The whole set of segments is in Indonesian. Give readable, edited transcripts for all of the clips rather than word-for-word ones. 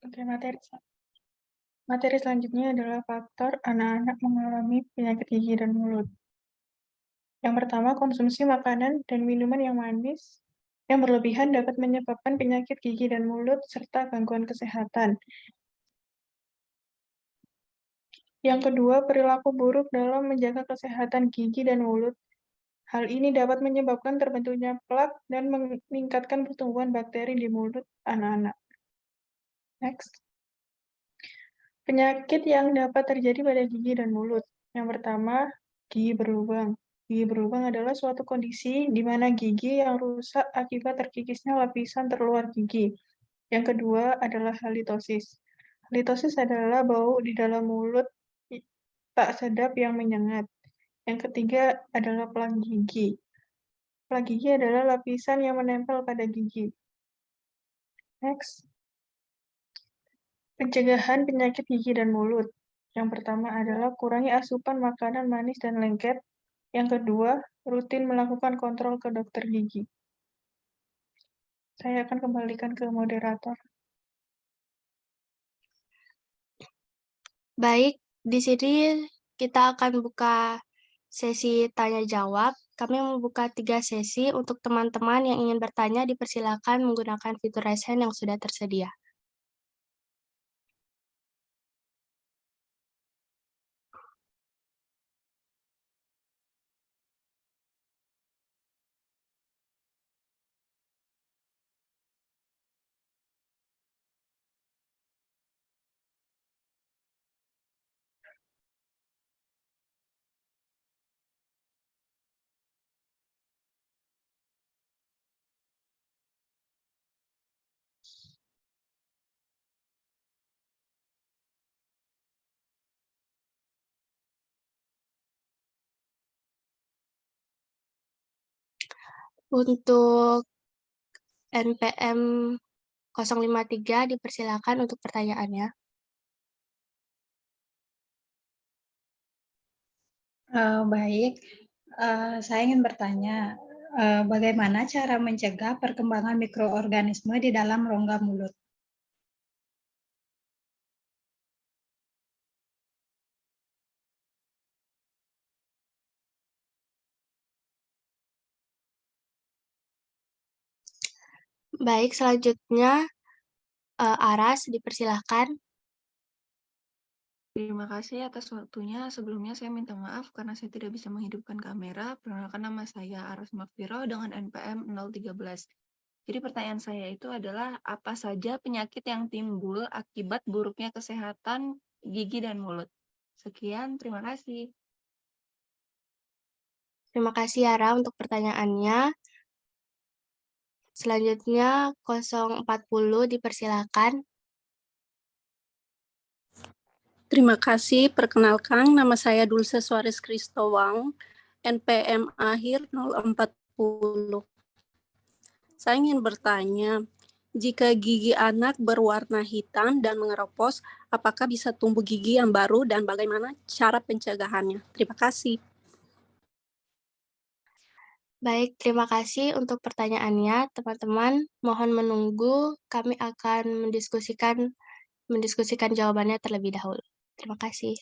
Oke, materi selanjutnya adalah faktor anak-anak mengalami penyakit gigi dan mulut. Yang pertama, konsumsi makanan dan minuman yang manis yang berlebihan dapat menyebabkan penyakit gigi dan mulut serta gangguan kesehatan. Yang kedua, perilaku buruk dalam menjaga kesehatan gigi dan mulut. Hal ini dapat menyebabkan terbentuknya plak dan meningkatkan pertumbuhan bakteri di mulut anak-anak. Next. Penyakit yang dapat terjadi pada gigi dan mulut. Yang pertama, gigi berlubang. Gigi berlubang adalah suatu kondisi di mana gigi yang rusak akibat terkikisnya lapisan terluar gigi. Yang kedua adalah halitosis. Halitosis adalah bau di dalam mulut tak sedap yang menyengat. Yang ketiga adalah plak gigi. Plak gigi adalah lapisan yang menempel pada gigi. Next. Pencegahan penyakit gigi dan mulut. Yang pertama adalah kurangi asupan makanan manis dan lengket. Yang kedua, rutin melakukan kontrol ke dokter gigi. Saya akan kembalikan ke moderator. Baik, di sini kita akan buka sesi tanya jawab. Kami membuka 3 sesi untuk teman-teman yang ingin bertanya dipersilakan menggunakan fitur raise hand yang sudah tersedia. Untuk NPM 053 dipersilakan untuk pertanyaannya. Baik, saya ingin bertanya, bagaimana cara mencegah perkembangan mikroorganisme di dalam rongga mulut? Baik, selanjutnya Aras dipersilahkan. Terima kasih atas waktunya. Sebelumnya saya minta maaf karena saya tidak bisa menghidupkan kamera. Perkenalkan nama saya Aras Makfiro dengan NPM 013. Jadi pertanyaan saya itu adalah apa saja penyakit yang timbul akibat buruknya kesehatan gigi dan mulut? Sekian, terima kasih. Terima kasih Yara untuk pertanyaannya. Selanjutnya 040 dipersilakan. Terima kasih. Perkenalkan, nama saya Dulce Suarez Kristowang, NPM akhir 040. Saya ingin bertanya, jika gigi anak berwarna hitam dan mengeropos, apakah bisa tumbuh gigi yang baru dan bagaimana cara pencegahannya? Terima kasih. Baik, terima kasih untuk pertanyaannya, teman-teman. Mohon menunggu, kami akan mendiskusikan jawabannya terlebih dahulu. Terima kasih.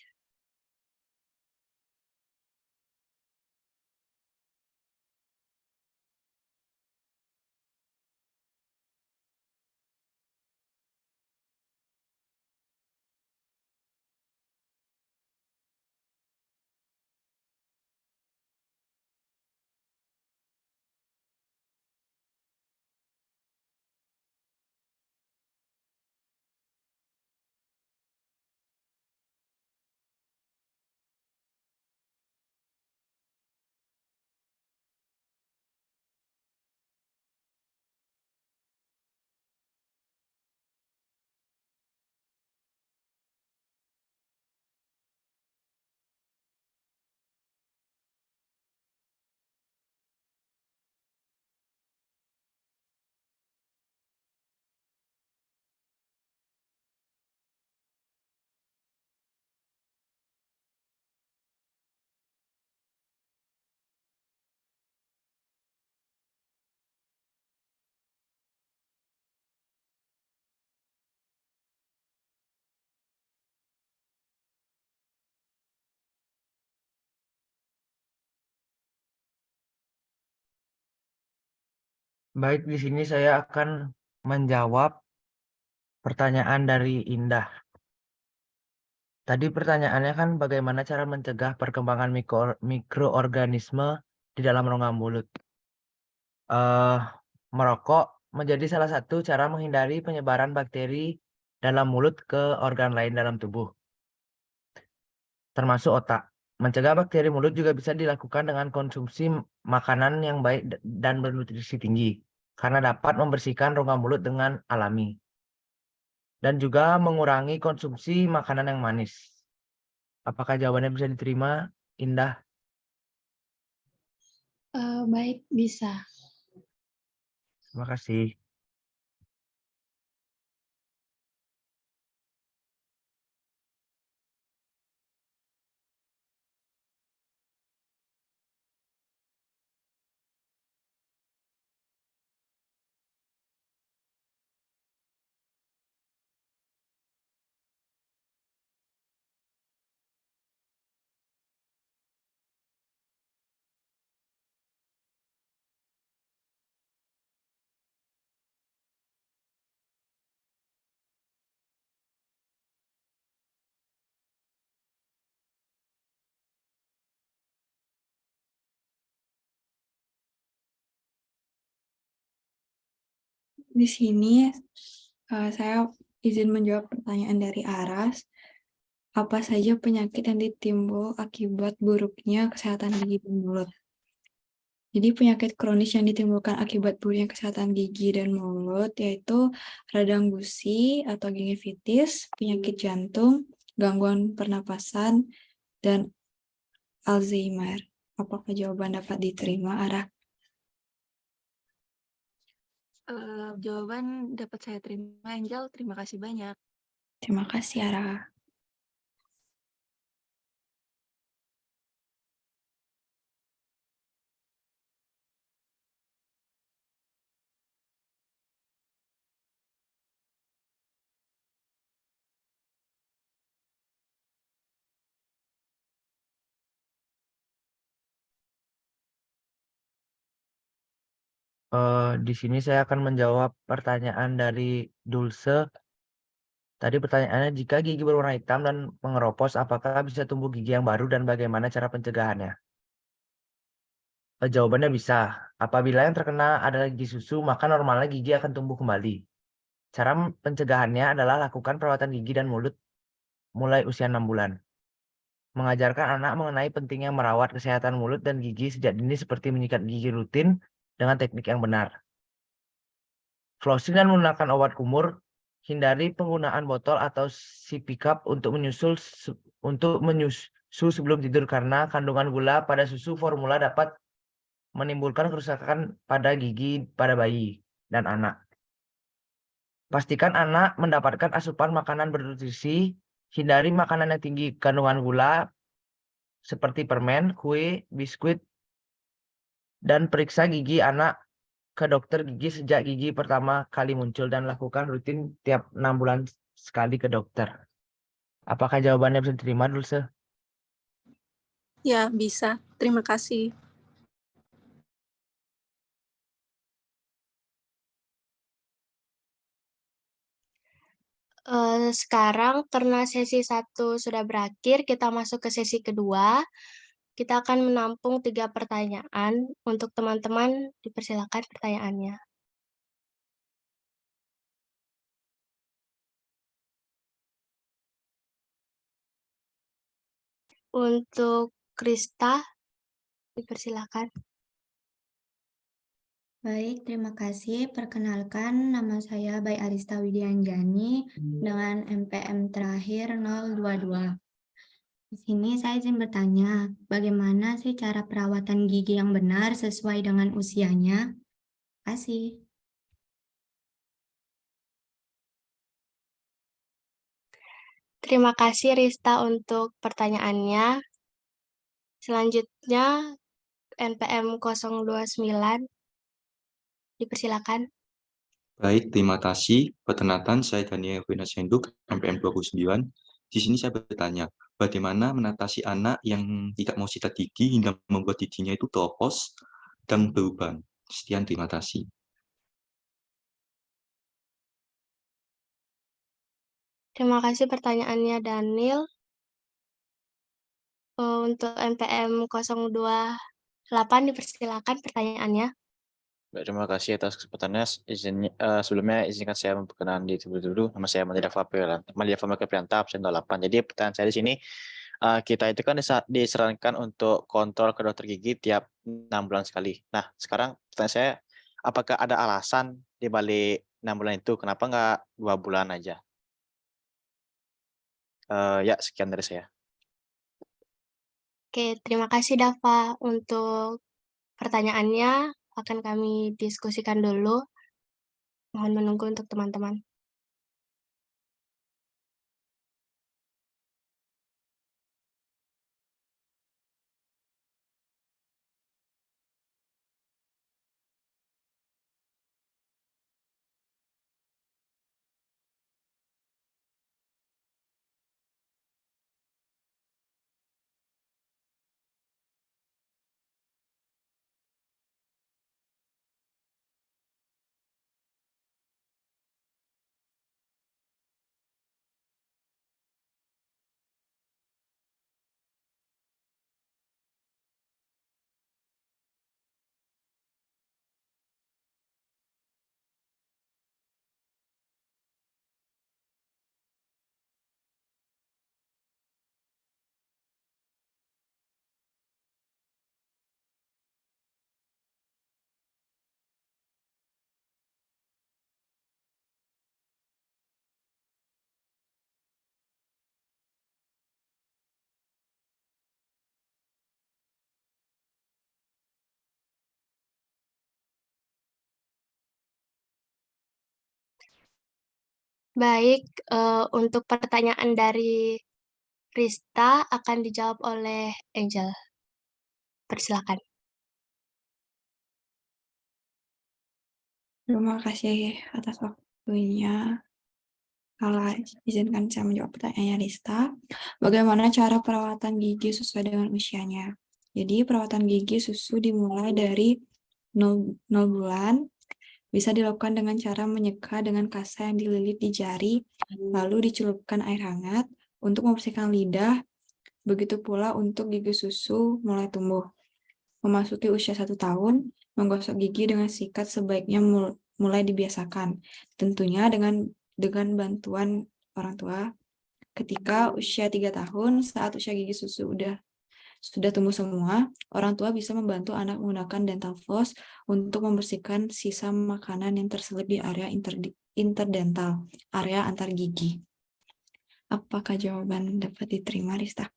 Baik, di sini saya akan menjawab pertanyaan dari Indah. Tadi pertanyaannya kan bagaimana cara mencegah perkembangan mikroorganisme di dalam rongga mulut. Merokok menjadi salah satu cara menghindari penyebaran bakteri dalam mulut ke organ lain dalam tubuh, termasuk otak. Mencegah bakteri mulut juga bisa dilakukan dengan konsumsi makanan yang baik dan bernutrisi tinggi, karena dapat membersihkan rongga mulut dengan alami. Dan juga mengurangi konsumsi makanan yang manis. Apakah jawabannya bisa diterima, Indah? Baik, bisa. Terima kasih. Di sini saya izin menjawab pertanyaan dari Aras. Apa saja penyakit yang ditimbul akibat buruknya kesehatan gigi dan mulut? Jadi penyakit kronis yang ditimbulkan akibat buruknya kesehatan gigi dan mulut yaitu radang gusi atau gingivitis, penyakit jantung, gangguan pernapasan, dan Alzheimer. Apakah jawaban dapat diterima, Ara? Jawaban dapat saya terima, Angel. Terima kasih banyak. Terima kasih, Ara. Di sini saya akan menjawab pertanyaan dari Dulce. Tadi pertanyaannya, jika gigi berwarna hitam dan mengeropos, apakah bisa tumbuh gigi yang baru dan bagaimana cara pencegahannya? Jawabannya bisa. Apabila yang terkena adalah gigi susu, maka normalnya gigi akan tumbuh kembali. Cara pencegahannya adalah lakukan perawatan gigi dan mulut mulai usia 6 bulan. Mengajarkan anak mengenai pentingnya merawat kesehatan mulut dan gigi sejak dini seperti menyikat gigi rutin dengan teknik yang benar. Flossing dan menggunakan obat kumur, hindari penggunaan botol atau sippy cup untuk menyusu sebelum tidur karena kandungan gula pada susu formula dapat menimbulkan kerusakan pada gigi pada bayi dan anak. Pastikan anak mendapatkan asupan makanan bernutrisi, hindari makanan yang tinggi kandungan gula seperti permen, kue, biskuit, dan periksa gigi anak ke dokter gigi sejak gigi pertama kali muncul dan lakukan rutin tiap 6 bulan sekali ke dokter. Apakah jawabannya bisa diterima, Dulce? Ya, bisa. Terima kasih. Sekarang karena sesi 1 sudah berakhir, kita masuk ke sesi kedua. Kita akan menampung 3 pertanyaan. Untuk teman-teman, dipersilakan pertanyaannya. Untuk Krista, dipersilakan. Baik, terima kasih. Perkenalkan, nama saya Baik Arista Widianjani dengan NPM terakhir 022. Di sini saya izin bertanya, bagaimana sih cara perawatan gigi yang benar sesuai dengan usianya? Terima kasih. Terima kasih Rista untuk pertanyaannya. Selanjutnya NPM 029, dipersilakan. Baik, terima kasih. Perkenalkan, saya Daniel Winasenduk, NPM 29. Di sini saya bertanya, bagaimana mengatasi anak yang tidak mau sikat gigi hingga membuat giginya itu keropos dan berlubang? Sekian, terima kasih. Terima kasih pertanyaannya Daniel. Untuk NPM 028 dipersilakan pertanyaannya. Baik, terima kasih atas kesempatannya. Sebelumnya izinkan saya memperkenalkan diri terlebih dulu. Nama saya Maliafa Prianta, absen 28. Jadi pertanyaan saya di sini, kita itu kan disarankan untuk kontrol ke dokter gigi tiap 6 bulan sekali. Nah, sekarang pertanyaan saya, apakah ada alasan di balik 6 bulan itu? Kenapa nggak 2 bulan aja? Ya, sekian dari saya. Oke, terima kasih Dava untuk pertanyaannya. Akan kami diskusikan dulu. Mohon menunggu untuk teman-teman. Baik, untuk pertanyaan dari Rista akan dijawab oleh Angel. Persilakan. Terima kasih atas waktunya. Kalau izinkan saya menjawab pertanyaannya Rista. Bagaimana cara perawatan gigi sesuai dengan usianya? Jadi perawatan gigi susu dimulai dari 0 bulan. Bisa dilakukan dengan cara menyeka dengan kasa yang dililit di jari, lalu dicelupkan air hangat untuk membersihkan lidah. Begitu pula untuk gigi susu mulai tumbuh. Memasuki usia 1 tahun, menggosok gigi dengan sikat sebaiknya mulai dibiasakan. Tentunya dengan bantuan orang tua. Ketika usia 3 tahun, saat usia gigi susu sudah tumbuh semua, orang tua bisa membantu anak menggunakan dental floss untuk membersihkan sisa makanan yang terselip di area interdental, area antar gigi. Apakah jawaban dapat diterima, Rista?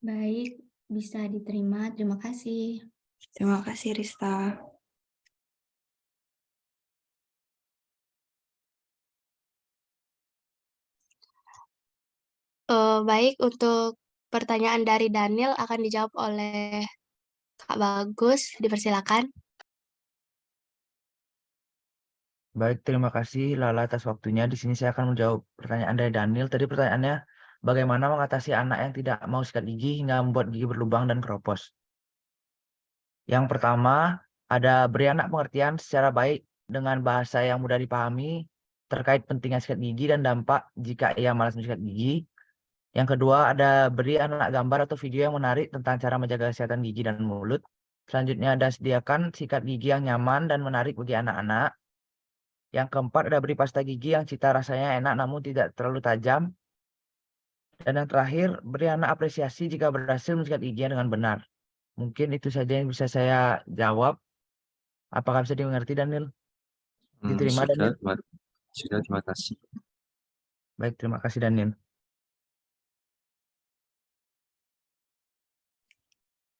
Baik, bisa diterima. Terima kasih. Terima kasih, Rista. Baik, untuk pertanyaan dari Daniel akan dijawab oleh Kak Bagus. Dipersilakan. Baik, terima kasih Lala atas waktunya. Di sini saya akan menjawab pertanyaan dari Daniel. Tadi pertanyaannya, bagaimana mengatasi anak yang tidak mau sikat gigi hingga membuat gigi berlubang dan keropos? Yang pertama, ada beri anak pengertian secara baik dengan bahasa yang mudah dipahami terkait pentingnya sikat gigi dan dampak jika ia malas mensikat gigi. Yang kedua, ada beri anak gambar atau video yang menarik tentang cara menjaga kesehatan gigi dan mulut. Selanjutnya, ada sediakan sikat gigi yang nyaman dan menarik bagi anak-anak. Yang keempat, ada beri pasta gigi yang cita rasanya enak namun tidak terlalu tajam. Dan yang terakhir, beri anak apresiasi jika berhasil mensikat giginya dengan benar. Mungkin itu saja yang bisa saya jawab. Apakah bisa dimengerti, Daniel? Diterima, Daniel? Sudah, terima kasih. Baik, terima kasih, Daniel.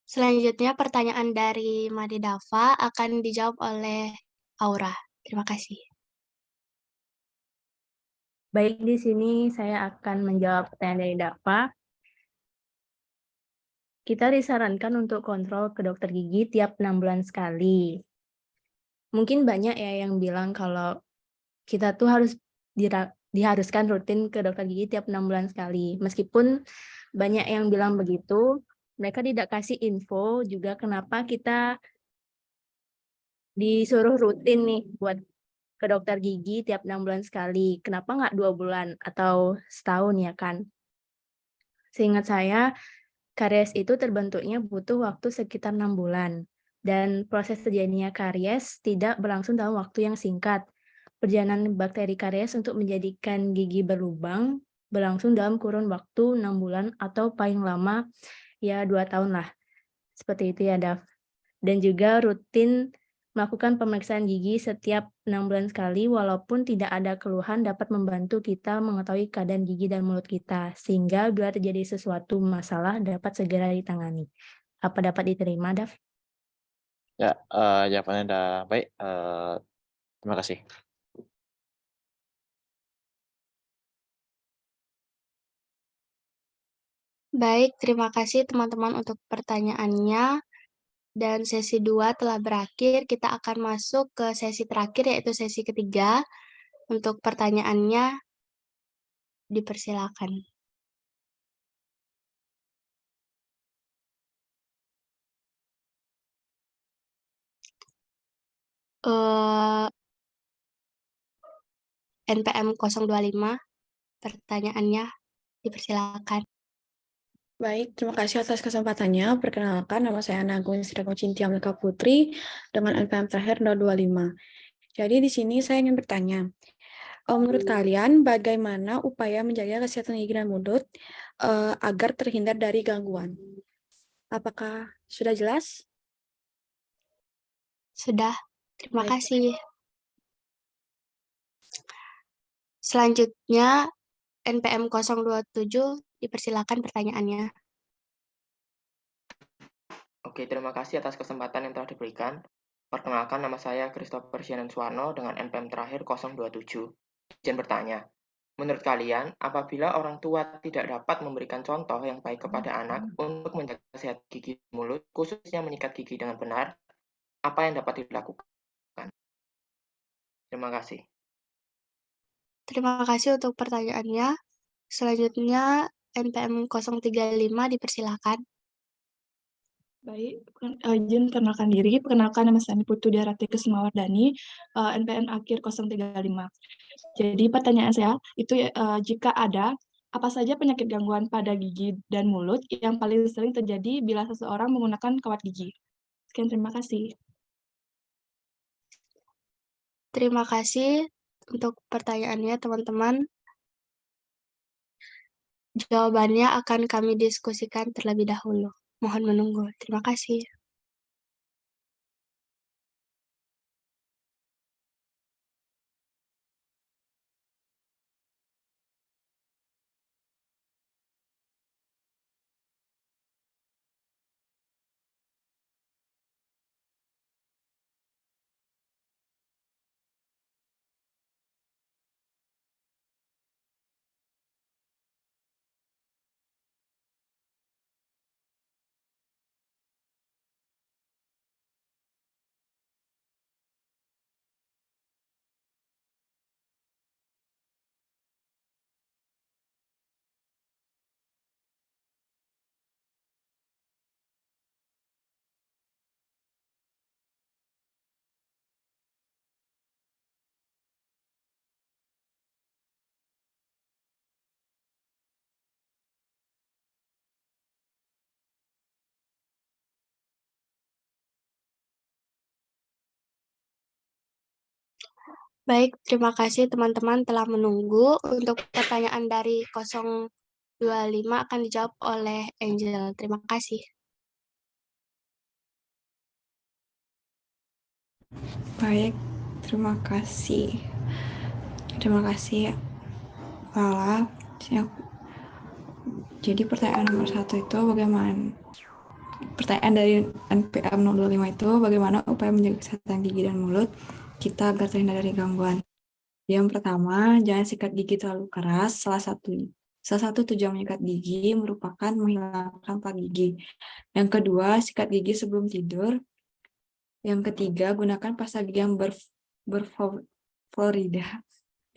Selanjutnya pertanyaan dari Madi Dava akan dijawab oleh Aura. Terima kasih. Baik, di sini saya akan menjawab pertanyaan dari Dava. Kita disarankan untuk kontrol ke dokter gigi tiap 6 bulan sekali. Mungkin banyak ya yang bilang kalau kita tuh harus diharuskan rutin ke dokter gigi tiap 6 bulan sekali. Meskipun banyak yang bilang begitu, mereka tidak kasih info juga kenapa kita disuruh rutin nih buat ke dokter gigi tiap 6 bulan sekali. Kenapa nggak 2 bulan atau setahun ya kan? Seingat saya, karies itu terbentuknya butuh waktu sekitar 6 bulan. Dan proses terjadinya karies tidak berlangsung dalam waktu yang singkat. Perjalanan bakteri karies untuk menjadikan gigi berlubang berlangsung dalam kurun waktu 6 bulan atau paling lama ya 2 tahun lah. Seperti itu ya, Daf. Dan juga rutin melakukan pemeriksaan gigi setiap 6 bulan sekali walaupun tidak ada keluhan dapat membantu kita mengetahui keadaan gigi dan mulut kita. Sehingga bila terjadi sesuatu masalah dapat segera ditangani. Apa dapat diterima, Daf? Ya, jawabannya udah baik. Terima kasih. Baik, terima kasih teman-teman untuk pertanyaannya. Dan sesi 2 telah berakhir, kita akan masuk ke sesi terakhir yaitu sesi ketiga. Untuk pertanyaannya, dipersilakan. NPM 025, pertanyaannya dipersilakan. Baik, terima kasih atas kesempatannya. Perkenalkan, nama saya Nagung Sreko Cintia Melika Putri dengan NPM terakhir 025. Jadi di sini saya ingin bertanya, menurut kalian bagaimana upaya menjaga kesehatan gigi dan mulut agar terhindar dari gangguan? Apakah sudah jelas? Sudah, terima Baik. kasih. Selanjutnya, NPM 027, dipersilakan pertanyaannya. Oke, terima kasih atas kesempatan yang telah diberikan. Perkenalkan, nama saya Christopher Shannon Suwarno dengan NPM terakhir 027. Izin bertanya, menurut kalian, apabila orang tua tidak dapat memberikan contoh yang baik kepada anak untuk menjaga kesehatan gigi mulut, khususnya menyikat gigi dengan benar, apa yang dapat dilakukan? Terima kasih. Terima kasih untuk pertanyaannya. Selanjutnya, NPM 035, dipersilakan. Baik, izin perkenalkan diri. Perkenalkan nama saya Putu Diarati Kesumawardani, NPM akhir 035. Jadi pertanyaan saya itu jika ada, apa saja penyakit gangguan pada gigi dan mulut yang paling sering terjadi bila seseorang menggunakan kawat gigi? Sekian, terima kasih. Terima kasih untuk pertanyaannya, teman-teman. Jawabannya akan kami diskusikan terlebih dahulu. Mohon menunggu. Terima kasih. Baik, terima kasih teman-teman telah menunggu. Untuk pertanyaan dari 025 akan dijawab oleh Angel. Terima kasih. Baik, terima kasih. Terima kasih, Lala. Jadi pertanyaan nomor 1 itu bagaimana? Pertanyaan dari NPM 025 itu bagaimana upaya menjaga kesehatan gigi dan mulut kita agar terhindar dari gangguan. Yang pertama, jangan sikat gigi terlalu keras. Salah satu tujuan menyikat gigi merupakan menghilangkan plaque gigi. Yang kedua, sikat gigi sebelum tidur. Yang ketiga, gunakan pasta gigi yang berfluorida.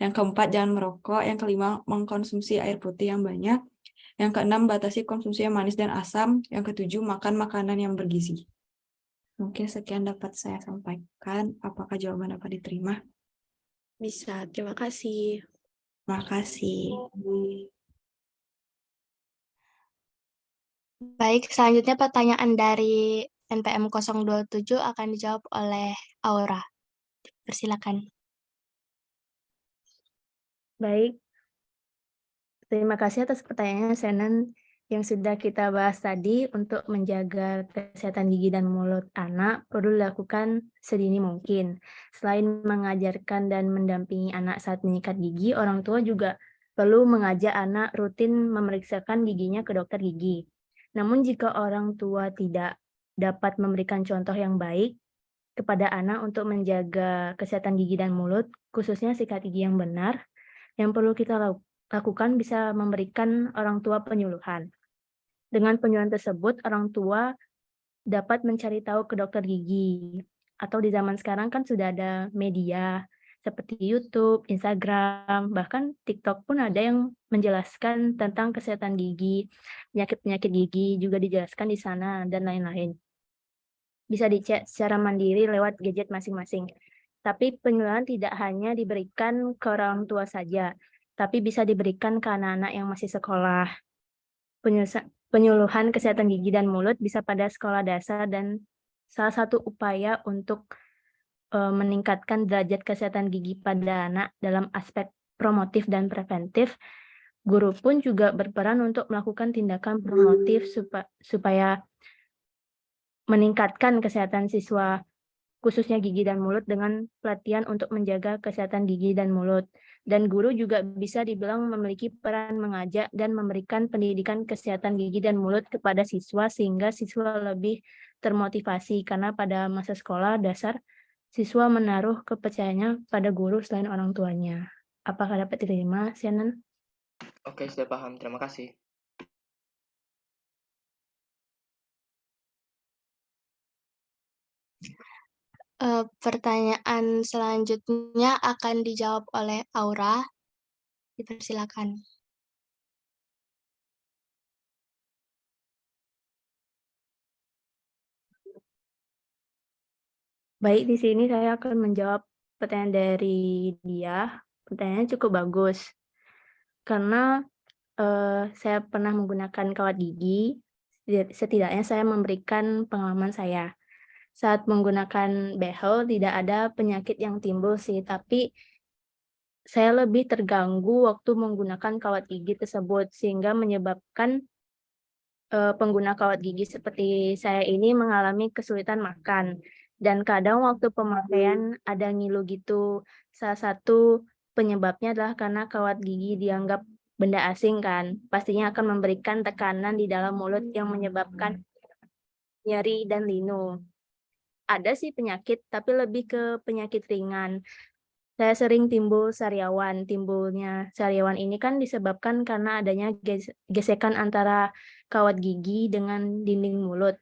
Yang keempat, jangan merokok. Yang kelima, mengkonsumsi air putih yang banyak. Yang keenam, batasi konsumsi yang manis dan asam. Yang ketujuh, makan makanan yang bergizi. Mungkin sekian dapat saya sampaikan. Apakah jawaban dapat diterima? Bisa, terima kasih. Terima kasih. Baik, selanjutnya pertanyaan dari NPM 027 akan dijawab oleh Aura. Persilakan. Baik, terima kasih atas pertanyaannya, Shannon. Yang sudah kita bahas tadi, untuk menjaga kesehatan gigi dan mulut anak perlu dilakukan sedini mungkin. Selain mengajarkan dan mendampingi anak saat menyikat gigi, orang tua juga perlu mengajak anak rutin memeriksakan giginya ke dokter gigi. Namun jika orang tua tidak dapat memberikan contoh yang baik kepada anak untuk menjaga kesehatan gigi dan mulut, khususnya sikat gigi yang benar, yang perlu kita lakukan bisa memberikan orang tua penyuluhan. Dengan penyuluhan tersebut, orang tua dapat mencari tahu ke dokter gigi. Atau di zaman sekarang kan sudah ada media seperti YouTube, Instagram, bahkan TikTok pun ada yang menjelaskan tentang kesehatan gigi, penyakit-penyakit gigi juga dijelaskan di sana, dan lain-lain. Bisa dicek secara mandiri lewat gadget masing-masing. Tapi penyuluhan tidak hanya diberikan ke orang tua saja, tapi bisa diberikan ke anak-anak yang masih sekolah. Penyuluhan kesehatan gigi dan mulut bisa pada sekolah dasar dan salah satu upaya untuk meningkatkan derajat kesehatan gigi pada anak dalam aspek promotif dan preventif. Guru pun juga berperan untuk melakukan tindakan promotif supaya meningkatkan kesehatan siswa, khususnya gigi dan mulut, dengan pelatihan untuk menjaga kesehatan gigi dan mulut. Dan guru juga bisa dibilang memiliki peran mengajak dan memberikan pendidikan kesehatan gigi dan mulut kepada siswa sehingga siswa lebih termotivasi, karena pada masa sekolah dasar siswa menaruh kepercayaannya pada guru selain orang tuanya. Apakah dapat diterima, Shannon? Oke, sudah paham. Terima kasih. Pertanyaan selanjutnya akan dijawab oleh Aura. Dipersilakan. Baik, di sini saya akan menjawab pertanyaan dari dia. Pertanyaannya cukup bagus. Karena saya pernah menggunakan kawat gigi, setidaknya saya memberikan pengalaman saya. Saat menggunakan behel tidak ada penyakit yang timbul sih, tapi saya lebih terganggu waktu menggunakan kawat gigi tersebut, sehingga menyebabkan pengguna kawat gigi seperti saya ini mengalami kesulitan makan. Dan kadang waktu pemakaian ada ngilu gitu. Salah satu penyebabnya adalah karena kawat gigi dianggap benda asing kan. Pastinya akan memberikan tekanan di dalam mulut yang menyebabkan nyeri dan linu. Ada sih penyakit, tapi lebih ke penyakit ringan. Saya sering timbul sariawan. Timbulnya sariawan ini kan disebabkan karena adanya gesekan antara kawat gigi dengan dinding mulut.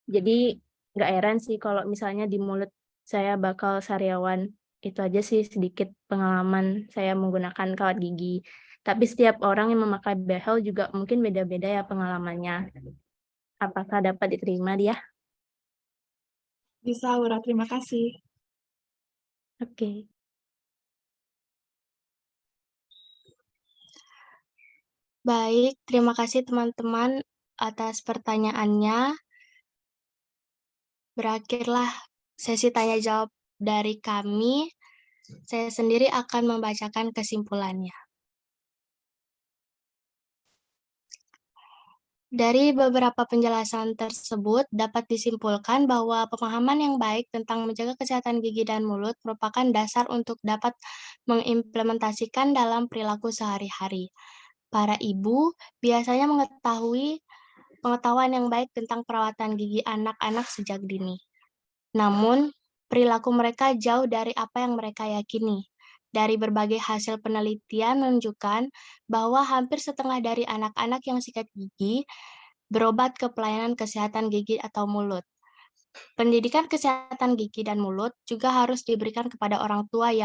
Jadi nggak heran sih kalau misalnya di mulut saya bakal sariawan. Itu aja sih sedikit pengalaman saya menggunakan kawat gigi. Tapi setiap orang yang memakai behel juga mungkin beda-beda ya pengalamannya. Apakah dapat diterima dia? Bisa, Aura. Terima kasih. Oke. Baik, terima kasih teman-teman atas pertanyaannya. Berakhirlah sesi tanya jawab dari kami. Saya sendiri akan membacakan kesimpulannya. Dari beberapa penjelasan tersebut, dapat disimpulkan bahwa pemahaman yang baik tentang menjaga kesehatan gigi dan mulut merupakan dasar untuk dapat mengimplementasikan dalam perilaku sehari-hari. Para ibu biasanya mengetahui pengetahuan yang baik tentang perawatan gigi anak-anak sejak dini. Namun, perilaku mereka jauh dari apa yang mereka yakini. Dari berbagai hasil penelitian menunjukkan bahwa hampir setengah dari anak-anak yang sikat gigi berobat ke pelayanan kesehatan gigi atau mulut. Pendidikan kesehatan gigi dan mulut juga harus diberikan kepada orang tua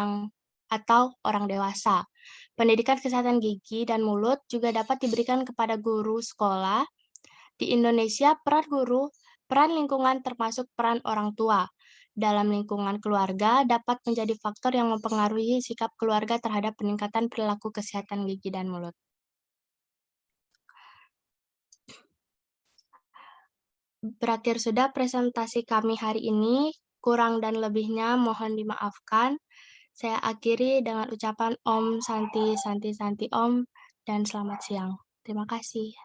atau orang dewasa. Pendidikan kesehatan gigi dan mulut juga dapat diberikan kepada guru sekolah. Di Indonesia, peran guru, peran lingkungan termasuk peran orang tua dalam lingkungan keluarga dapat menjadi faktor yang mempengaruhi sikap keluarga terhadap peningkatan perilaku kesehatan gigi dan mulut. Berakhir sudah presentasi kami hari ini. Kurang dan lebihnya mohon dimaafkan. Saya akhiri dengan ucapan Om Santi Santi Santi Om dan selamat siang. Terima kasih.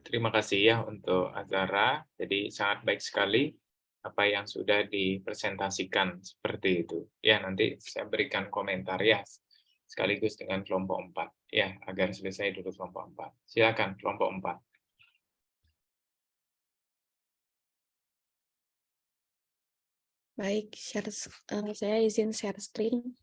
Terima kasih ya untuk Azara. Jadi sangat baik sekali apa yang sudah dipresentasikan seperti itu. Ya, nanti saya berikan komentar ya sekaligus dengan kelompok 4 ya agar selesai dulu kelompok 4. Silakan kelompok 4. Baik, saya izin share screen.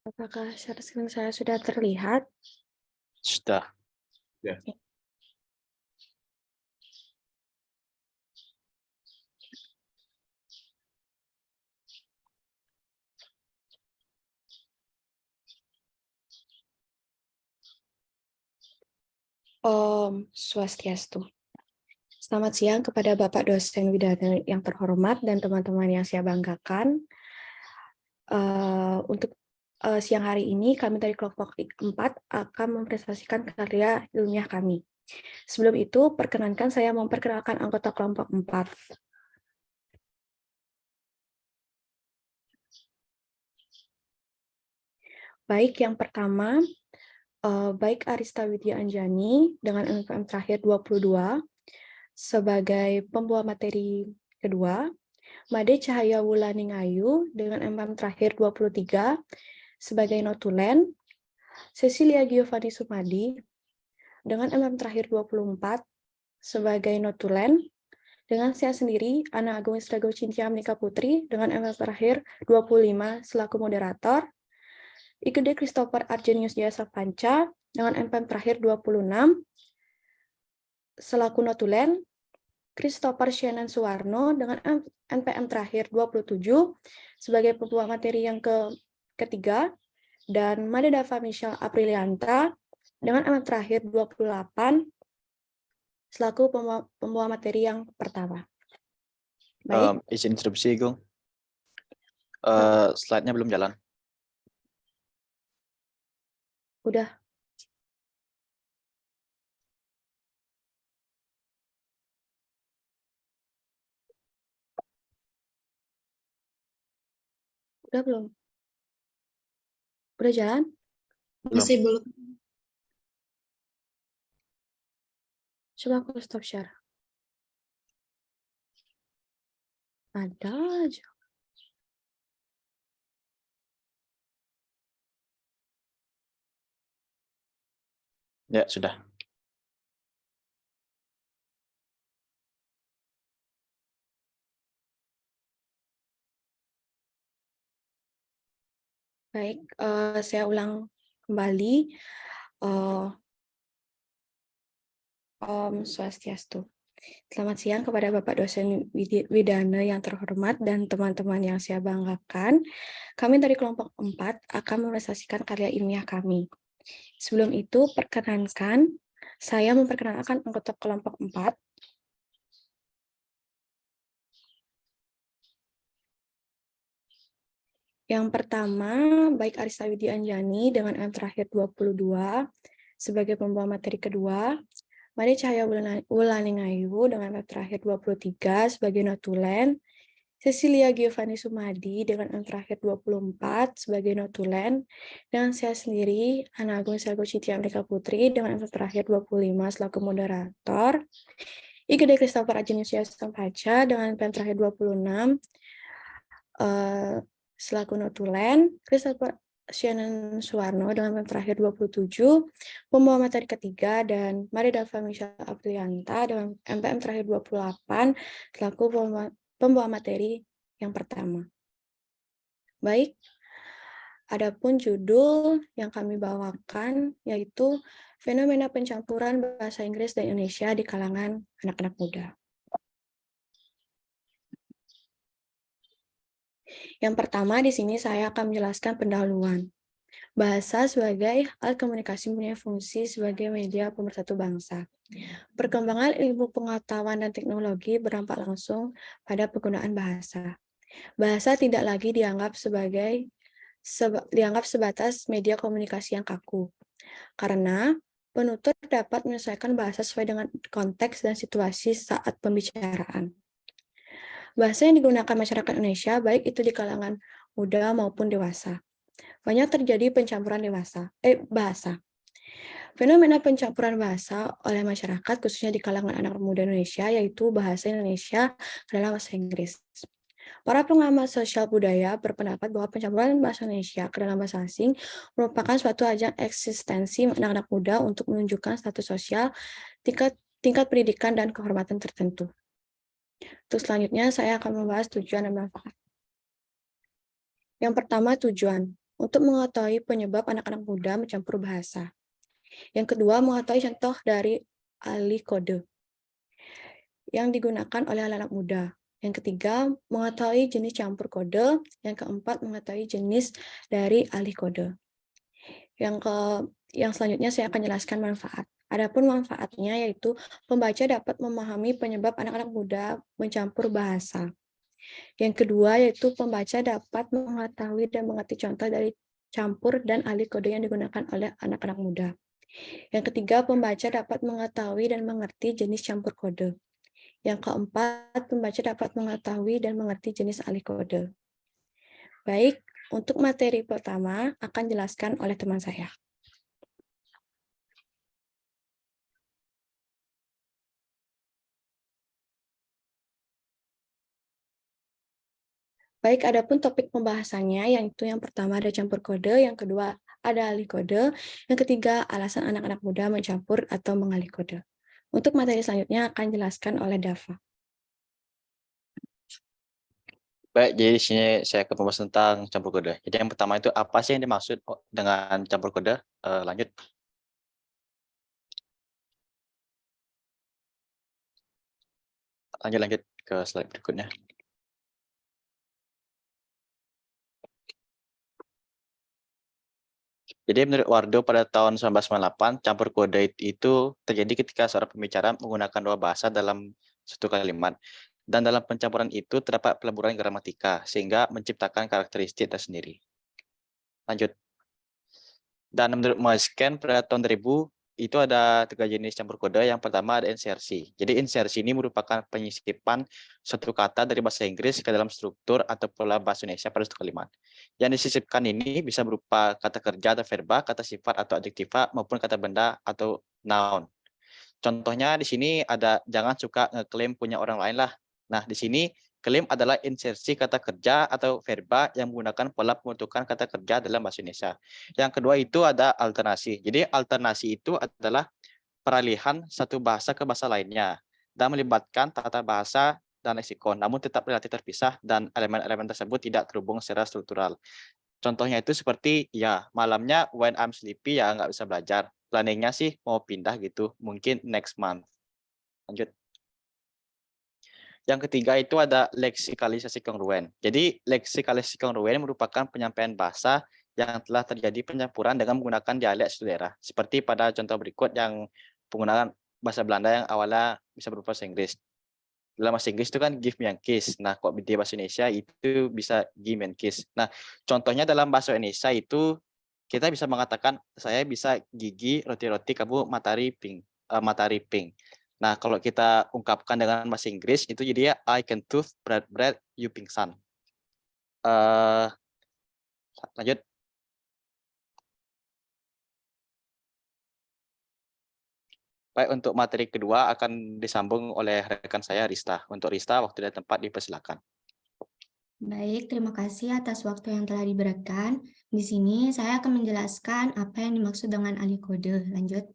Apakah share screen saya sudah terlihat? Sudah. Ya. Om Swastiastu. Selamat siang kepada Bapak dosen Widana yang terhormat dan teman-teman yang saya banggakan. Untuk siang hari ini kami dari kelompok 4 akan mempresentasikan karya ilmiah kami. Sebelum itu, perkenankan saya memperkenalkan anggota kelompok 4. Baik, yang pertama, baik Arista Widya Anjani dengan NPM terakhir 22 sebagai pembawa materi kedua, Made Cahaya Wulaningayu dengan NPM terakhir 23 sebagai notulen, Cecilia Giovanni Sumadi dengan NPM terakhir 24 sebagai notulen, dengan saya sendiri, Ana Agung Istrago Cintia Menika Putri dengan NPM terakhir 25 selaku moderator, Igede Christopher Arjenius Jasa Panca dengan NPM terakhir 26 selaku notulen, Christopher Shannon Suwarno dengan NPM terakhir 27 sebagai pembawa materi yang ketiga, dan Made Dava Michelle Aprilianta dengan NPM terakhir 28 selaku pembawa materi yang pertama. Baik. Izin interupsi, Gung. Slide-nya belum jalan. Udah. Udah belum? Udah jalan? Masih belum. Coba aku stop share. Ada aja. Ya, sudah. Baik, saya ulang kembali. Om Swastiastu. Selamat siang kepada Bapak dosen Widana yang terhormat dan teman-teman yang saya banggakan. Kami dari kelompok 4 akan mempresentasikan karya ilmiah kami. Sebelum itu, perkenankan saya memperkenalkan anggota kelompok 4. Yang pertama, baik Arista Widya Anjani dengan NPM terakhir 22 sebagai pembawa materi kedua, Made Cahaya Wulaningayu dengan NPM terakhir 23 sebagai notulen, Cecilia Giovanni Sumadi dengan NPM terakhir 24 sebagai notulen, dan saya sendiri, Ana Agung Istrago Cintia Menika Putri dengan NPM terakhir 25 selaku moderator, Igede Christopher Arjenius Jasa Panca dengan NPM terakhir 26 selaku notulen, Christopher Shannon Suwarno dengan terakhir 27, pembawa materi ketiga, dan Made Dava Michelle Aprilianta dengan MPM terakhir 28 selaku pembawa materi yang pertama. Baik, adapun judul yang kami bawakan yaitu fenomena pencampuran bahasa Inggris dan Indonesia di kalangan anak-anak muda. Yang pertama, di sini saya akan menjelaskan pendahuluan. Bahasa sebagai alat komunikasi punya fungsi sebagai media pemersatu bangsa. Perkembangan ilmu pengetahuan dan teknologi berdampak langsung pada penggunaan bahasa. Bahasa tidak lagi dianggap sebatas media komunikasi yang kaku. Karena penutur dapat menyesuaikan bahasa sesuai dengan konteks dan situasi saat pembicaraan. Bahasa yang digunakan masyarakat Indonesia, baik itu di kalangan muda maupun dewasa. Banyak terjadi pencampuran bahasa. Fenomena pencampuran bahasa oleh masyarakat, khususnya di kalangan anak muda Indonesia, yaitu bahasa Indonesia adalah bahasa Inggris. Para pengamat sosial budaya berpendapat bahwa pencampuran bahasa Indonesia ke dalam bahasa asing merupakan suatu ajang eksistensi anak-anak muda untuk menunjukkan status sosial, tingkat pendidikan, dan kehormatan tertentu. Untuk selanjutnya, saya akan membahas tujuan dan manfaat. Yang pertama, tujuan. Untuk mengetahui penyebab anak-anak muda mencampur bahasa. Yang kedua, mengetahui contoh dari ahli kode yang digunakan oleh anak-anak muda. Yang ketiga, mengetahui jenis campur kode. Yang keempat, mengetahui jenis dari ahli kode. Yang selanjutnya saya akan jelaskan manfaat. Adapun manfaatnya yaitu pembaca dapat memahami penyebab anak-anak muda mencampur bahasa. Yang kedua yaitu pembaca dapat mengetahui dan mengerti contoh dari campur dan ahli kode yang digunakan oleh anak-anak muda. Yang ketiga, pembaca dapat mengetahui dan mengerti jenis campur kode. Yang keempat, pembaca dapat mengetahui dan mengerti jenis ahli kode. Baik, untuk materi pertama akan dijelaskan oleh teman saya. Baik, adapun topik pembahasannya, yaitu yang pertama ada campur kode, yang kedua ada ahli kode, yang ketiga alasan anak-anak muda mencampur atau mengalih kode. Untuk materi selanjutnya akan dijelaskan oleh Dava. Baik, jadi di sini saya akan membahas tentang campur kode. Jadi yang pertama itu apa sih yang dimaksud dengan campur kode? Lanjut. Lanjut ke slide berikutnya. Jadi menurut Wardo pada tahun 1998, campur kode itu terjadi ketika seorang pembicara menggunakan dua bahasa dalam satu kalimat. Dan dalam pencampuran itu terdapat peleburan gramatika, sehingga menciptakan karakteristik tersendiri. Lanjut. Dan menurut Moisken pada tahun 2000, itu ada 3 jenis campur kode. Yang pertama ada insersi. Jadi insersi ini merupakan penyisipan suatu kata dari bahasa Inggris ke dalam struktur atau pola bahasa Indonesia pada satu kalimat. Yang disisipkan ini bisa berupa kata kerja atau verba, kata sifat atau adjektiva, maupun kata benda atau noun. Contohnya di sini ada jangan suka ngeklaim punya orang lain lah. Nah, di sini klaim adalah insersi kata kerja atau verba yang menggunakan pola pembentukan kata kerja dalam bahasa Indonesia. Yang kedua itu ada alternasi. Jadi alternasi itu adalah peralihan satu bahasa ke bahasa lainnya dan melibatkan tata bahasa dan leksikon, namun tetap relatif terpisah dan elemen-elemen tersebut tidak terhubung secara struktural. Contohnya itu seperti ya malamnya when I'm sleepy ya nggak bisa belajar. Planningnya sih mau pindah gitu, mungkin next month. Lanjut. Yang ketiga itu ada leksikalisasi kongruen. Jadi leksikalisasi kongruen merupakan penyampaian bahasa yang telah terjadi pencampuran dengan menggunakan dialek suatu daerah. Seperti pada contoh berikut yang penggunaan bahasa Belanda yang awalnya bisa berupa bahasa Inggris. Dalam bahasa Inggris itu kan give me a kiss. Nah, kok di bahasa Indonesia itu bisa give me a kiss. Nah, contohnya dalam bahasa Indonesia itu kita bisa mengatakan saya bisa gigi roti-roti, kamu matahari pink. Nah, kalau kita ungkapkan dengan bahasa Inggris, itu jadi I can tooth bread, you pingsan. Lanjut. Baik, untuk materi kedua akan disambung oleh rekan saya, Rista. Untuk Rista, waktu dan tempat dipersilakan. Baik, terima kasih atas waktu yang telah diberikan. Di sini saya akan menjelaskan apa yang dimaksud dengan ahli kode. Lanjut.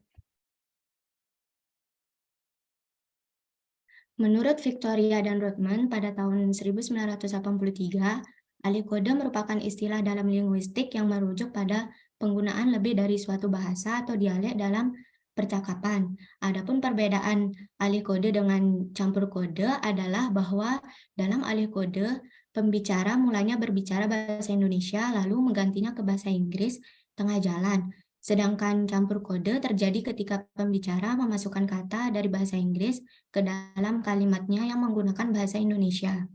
Menurut Victoria dan Rothman pada tahun 1983, ahli kode merupakan istilah dalam linguistik yang merujuk pada penggunaan lebih dari suatu bahasa atau dialek dalam percakapan. Adapun perbedaan ahli kode dengan campur kode adalah bahwa dalam ahli kode, Pembicara mulanya berbicara bahasa Indonesia, lalu menggantinya ke bahasa Inggris tengah jalan. Sedangkan campur kode terjadi ketika pembicara memasukkan kata dari bahasa Inggris ke dalam kalimatnya yang menggunakan bahasa Indonesia.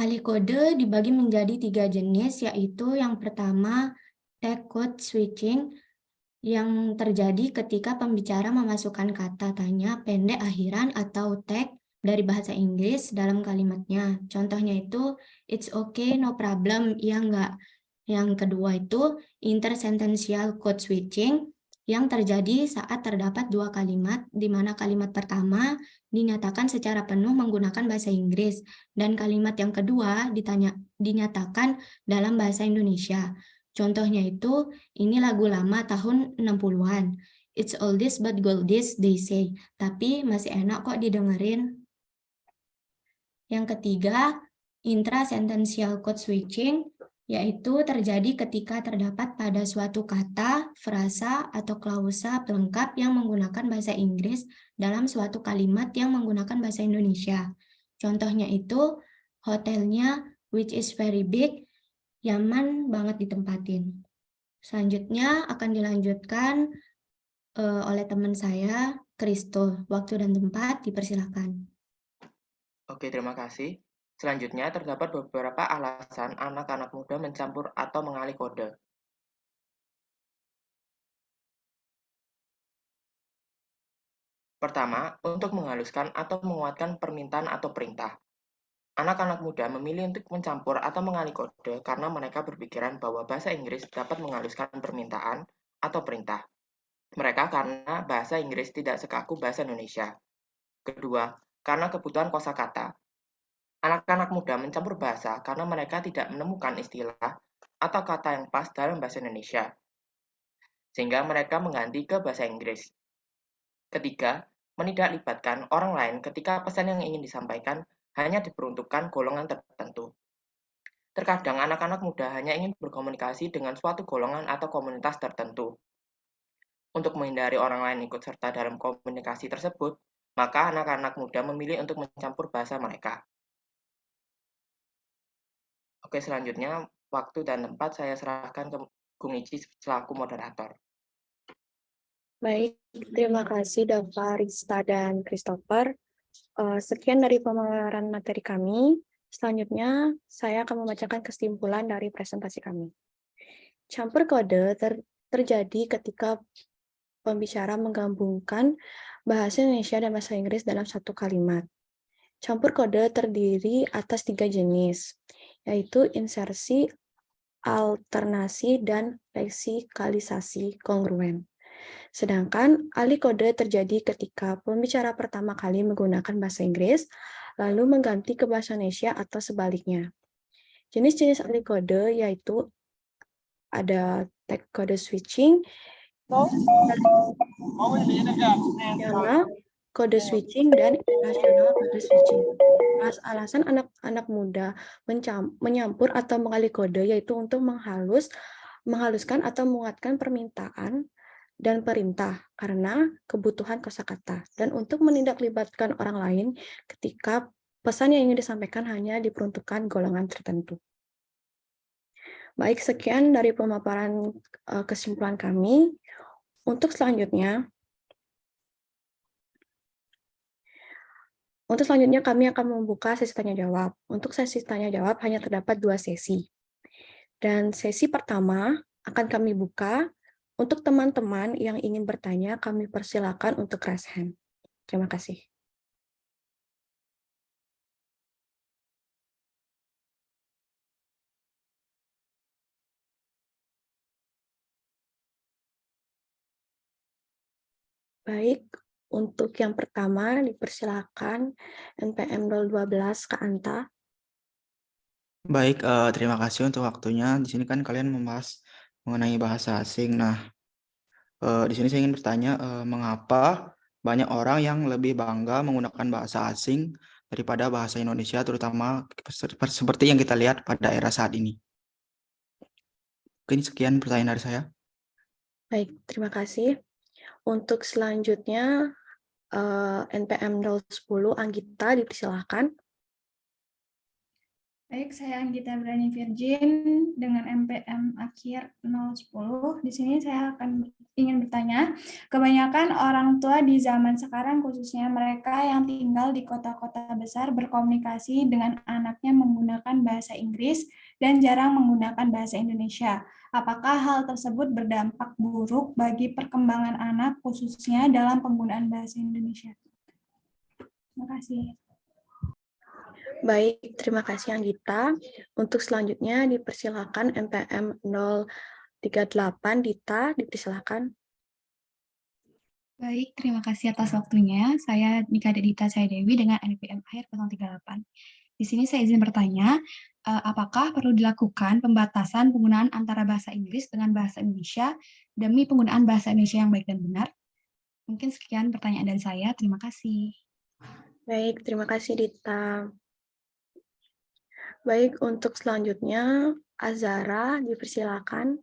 Alih kode dibagi menjadi 3 jenis, yaitu yang pertama tag code switching, yang terjadi ketika pembicara memasukkan kata tanya pendek akhiran atau tag dari bahasa Inggris dalam kalimatnya. Contohnya itu, it's okay, no problem, ya enggak. Yang kedua itu, intersentential code switching, yang terjadi saat terdapat 2 kalimat, di mana kalimat pertama dinyatakan secara penuh menggunakan bahasa Inggris, dan kalimat yang kedua dinyatakan dalam bahasa Indonesia. Contohnya itu, ini lagu lama tahun 60-an. It's oldies but goldies, they say. Tapi masih enak kok didengerin. Yang ketiga, intrasentential code switching, yaitu terjadi ketika terdapat pada suatu kata, frasa, atau klausa pelengkap yang menggunakan bahasa Inggris dalam suatu kalimat yang menggunakan bahasa Indonesia. Contohnya itu, hotelnya, which is very big, nyaman banget ditempatin. Selanjutnya akan dilanjutkan oleh teman saya, Kristo. Waktu dan tempat dipersilakan. Oke, terima kasih. Selanjutnya, terdapat beberapa alasan anak-anak muda mencampur atau mengalih kode. Pertama, untuk menghaluskan atau menguatkan permintaan atau perintah. Anak-anak muda memilih untuk mencampur atau mengalih kode karena mereka berpikiran bahwa bahasa Inggris dapat menghaluskan permintaan atau perintah mereka karena bahasa Inggris tidak sekaku bahasa Indonesia. Kedua, karena kebutuhan kosakata. Anak-anak muda mencampur bahasa karena mereka tidak menemukan istilah atau kata yang pas dalam bahasa Indonesia, sehingga mereka mengganti ke bahasa Inggris. Ketiga, tidak libatkan orang lain ketika pesan yang ingin disampaikan hanya diperuntukkan golongan tertentu. Terkadang anak-anak muda hanya ingin berkomunikasi dengan suatu golongan atau komunitas tertentu. Untuk menghindari orang lain ikut serta dalam komunikasi tersebut, maka anak-anak muda memilih untuk mencampur bahasa mereka. Oke, selanjutnya waktu dan tempat saya serahkan ke Gung Ici selaku moderator. Baik, terima kasih Dava, Rista, dan Christopher. Sekian dari pemaparan materi kami. Selanjutnya, saya akan membacakan kesimpulan dari presentasi kami. Campur kode terjadi ketika pembicara menggabungkan bahasa Indonesia dan bahasa Inggris dalam satu kalimat. Campur kode terdiri atas 3 jenis, yaitu insersi, alternasi, dan leksikalisasi kongruen. Sedangkan alih kode terjadi ketika pembicara pertama kali menggunakan bahasa Inggris, lalu mengganti ke bahasa Indonesia atau sebaliknya. Jenis-jenis alih kode yaitu ada tag kode switching, kode switching, dan international kode switching. Alasan anak-anak muda menyampur atau mengalih kode yaitu untuk menghaluskan atau menguatkan permintaan dan perintah karena kebutuhan kosakata, dan untuk menindaklibatkan orang lain ketika pesan yang ingin disampaikan hanya diperuntukkan golongan tertentu. Baik, sekian dari pemaparan kesimpulan kami. Untuk selanjutnya kami akan membuka sesi tanya-jawab. Untuk sesi tanya-jawab hanya terdapat 2 sesi. Dan sesi pertama akan kami buka. Untuk teman-teman yang ingin bertanya, kami persilakan untuk raise hand. Terima kasih. Baik, untuk yang pertama dipersilakan NPM 012 Kak Anta. Baik, terima kasih untuk waktunya. Di sini kan kalian membahas mengenai bahasa asing. Nah, di sini saya ingin bertanya, mengapa banyak orang yang lebih bangga menggunakan bahasa asing daripada bahasa Indonesia, terutama seperti yang kita lihat pada era saat ini. Mungkin sekian pertanyaan dari saya. Baik, terima kasih. Untuk selanjutnya NPM 010 Anggita, dipersilahkan. Baik, saya Anggita Brani Virgin dengan MPM akhir 010. Di sini saya ingin bertanya, kebanyakan orang tua di zaman sekarang, khususnya mereka yang tinggal di kota-kota besar, berkomunikasi dengan anaknya menggunakan bahasa Inggris dan jarang menggunakan bahasa Indonesia. Apakah hal tersebut berdampak buruk bagi perkembangan anak, khususnya dalam penggunaan bahasa Indonesia? Terima kasih. Baik, terima kasih Anggita. Untuk selanjutnya dipersilakan MPM 038 Dita, dipersilakan. Baik, terima kasih atas waktunya. Saya Nika Dita Saya Dewi dengan NPM akhir 038. Di sini saya izin bertanya, apakah perlu dilakukan pembatasan penggunaan antara bahasa Inggris dengan bahasa Indonesia demi penggunaan bahasa Indonesia yang baik dan benar? Mungkin sekian pertanyaan dari saya. Terima kasih. Baik, terima kasih Dita. Baik, untuk selanjutnya Azara, dipersilakan.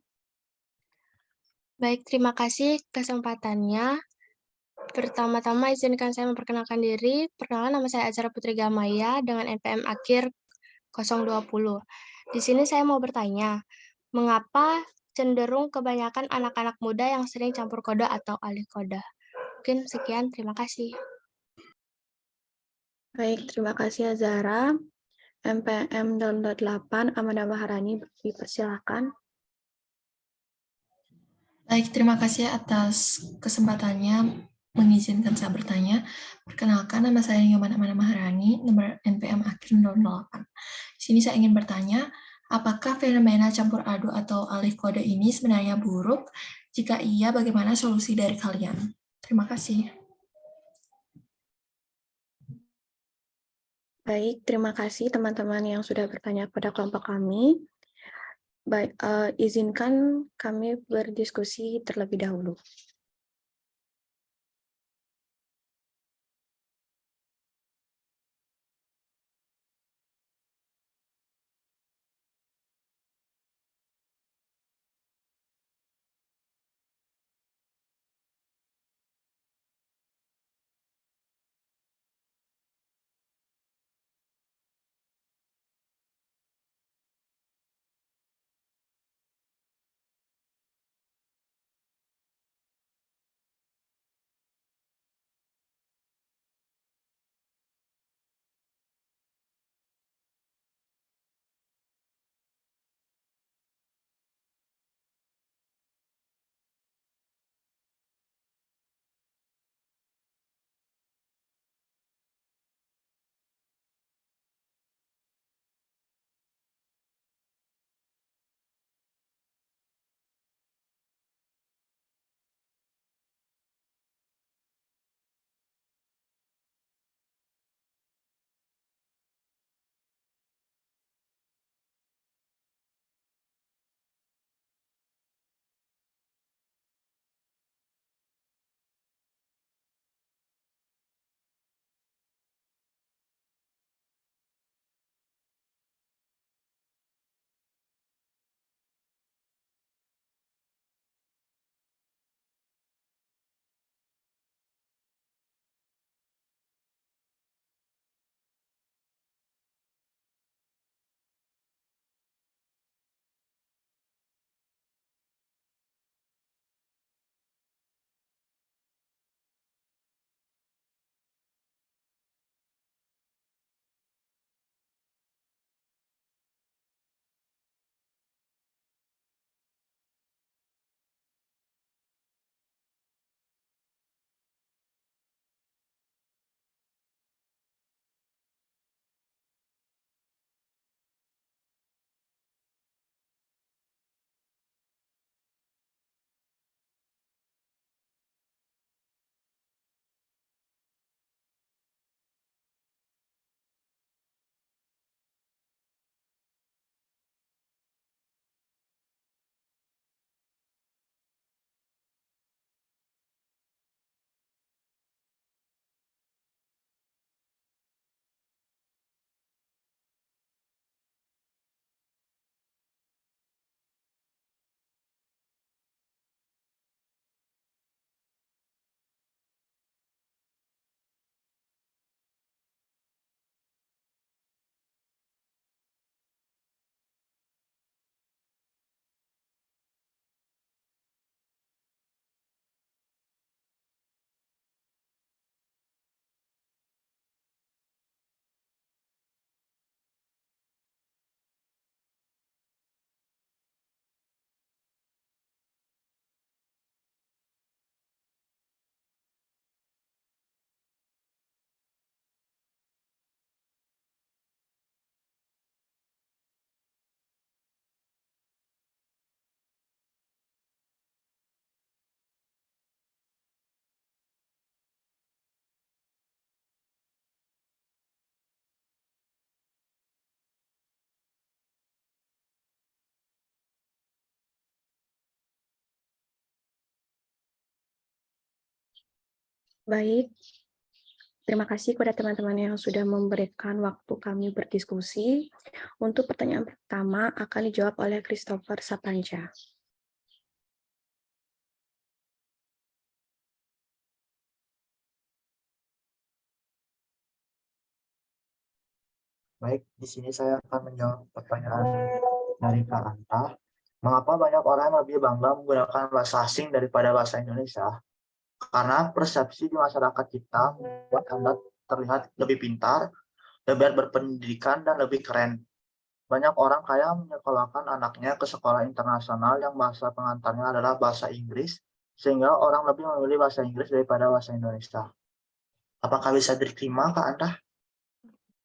Baik, terima kasih kesempatannya. Pertama-tama izinkan saya memperkenalkan diri. Perkenalkan, nama saya Azara Putri Gamaya dengan NPM akhir 020. Di sini saya mau bertanya, mengapa cenderung kebanyakan anak-anak muda yang sering campur kode atau alih kode? Mungkin sekian, terima kasih. Baik, terima kasih Azara. MPM 008 Amanda Maharani, dipersilakan. Baik, terima kasih atas kesempatannya mengizinkan saya bertanya. Perkenalkan, nama saya Nyoman Amanda Maharani, nomor NPM akhir 008. Di sini saya ingin bertanya, apakah fenomena campur aduk atau alih kode ini sebenarnya buruk? Jika iya, bagaimana solusi dari kalian? Terima kasih. Baik, terima kasih teman-teman yang sudah bertanya pada kelompok kami. Baik, izinkan kami berdiskusi terlebih dahulu. Baik, terima kasih kepada teman-teman yang sudah memberikan waktu kami berdiskusi. Untuk pertanyaan pertama akan dijawab oleh Christopher Sapanja. Baik, di sini saya akan menjawab pertanyaan dari Kak Anta. Mengapa banyak orang yang lebih bangga menggunakan bahasa asing daripada bahasa Indonesia? Karena persepsi di masyarakat kita membuat Anda terlihat lebih pintar, lebih berpendidikan, dan lebih keren. Banyak orang kaya menyekolahkan anaknya ke sekolah internasional yang bahasa pengantarnya adalah bahasa Inggris, sehingga orang lebih memilih bahasa Inggris daripada bahasa Indonesia. Apakah bisa diterima, Kak Anta?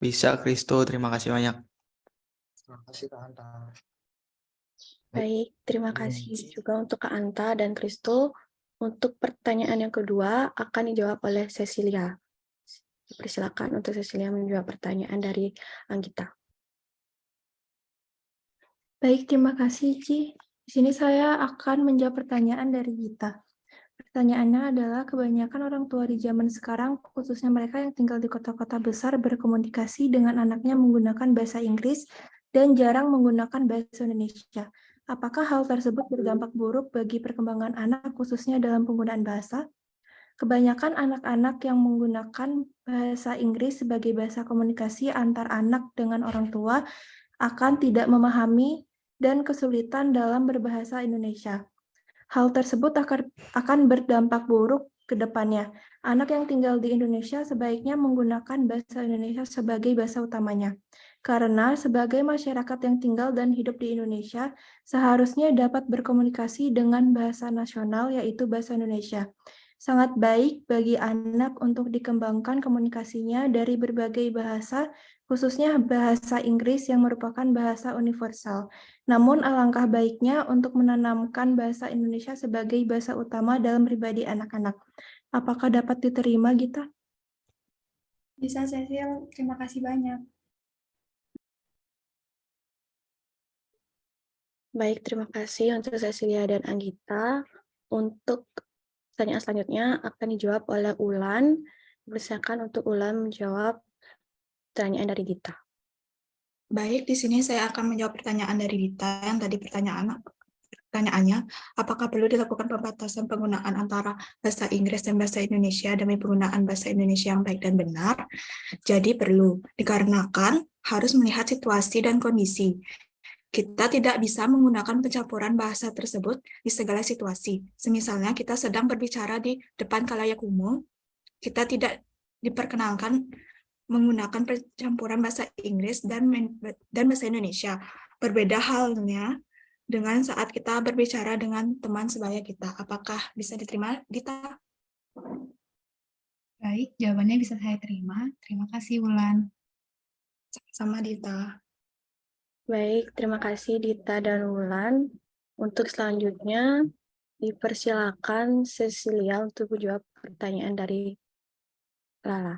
Bisa, Kristo. Terima kasih banyak. Terima kasih, Kak Anta. Baik, terima kasih juga untuk Kak Anta dan Kristo. Untuk pertanyaan yang kedua akan dijawab oleh Cecilia. Persilakan untuk Cecilia menjawab pertanyaan dari Anggita. Baik, terima kasih, Ci. Di sini saya akan menjawab pertanyaan dari Gita. Pertanyaannya adalah kebanyakan orang tua di zaman sekarang, khususnya mereka yang tinggal di kota-kota besar, berkomunikasi dengan anaknya menggunakan bahasa Inggris dan jarang menggunakan bahasa Indonesia. Apakah hal tersebut berdampak buruk bagi perkembangan anak, khususnya dalam penggunaan bahasa? Kebanyakan anak-anak yang menggunakan bahasa Inggris sebagai bahasa komunikasi antar anak dengan orang tua akan tidak memahami dan kesulitan dalam berbahasa Indonesia. Hal tersebut akan berdampak buruk ke depannya. Anak yang tinggal di Indonesia sebaiknya menggunakan bahasa Indonesia sebagai bahasa utamanya. Karena sebagai masyarakat yang tinggal dan hidup di Indonesia, seharusnya dapat berkomunikasi dengan bahasa nasional, yaitu bahasa Indonesia. Sangat baik bagi anak untuk dikembangkan komunikasinya dari berbagai bahasa, khususnya bahasa Inggris yang merupakan bahasa universal. Namun alangkah baiknya untuk menanamkan bahasa Indonesia sebagai bahasa utama dalam pribadi anak-anak. Apakah dapat diterima, Gita? Bisa, Cecil. Terima kasih banyak. Baik, terima kasih untuk Cecilia dan Anggita. Untuk pertanyaan selanjutnya akan dijawab oleh Ulan. Persilakan untuk Ulan menjawab pertanyaan dari Gita. Baik, di sini saya akan menjawab pertanyaan dari Dita yang tadi pertanyaannya, apakah perlu dilakukan pembatasan penggunaan antara bahasa Inggris dan bahasa Indonesia demi penggunaan bahasa Indonesia yang baik dan benar? Jadi perlu, dikarenakan harus melihat situasi dan kondisi. Kita tidak bisa menggunakan pencampuran bahasa tersebut di segala situasi. Semisalnya kita sedang berbicara di depan khalayak umum, kita tidak diperkenankan menggunakan percampuran bahasa Inggris dan bahasa Indonesia. Berbeda halnya dengan saat kita berbicara dengan teman sebaya kita. Apakah bisa diterima, Dita? Baik, jawabannya bisa saya terima. Terima kasih, Wulan. Sama Dita. Baik, terima kasih Dita dan Wulan. Untuk selanjutnya, dipersilakan Cecilia untuk menjawab pertanyaan dari Lala.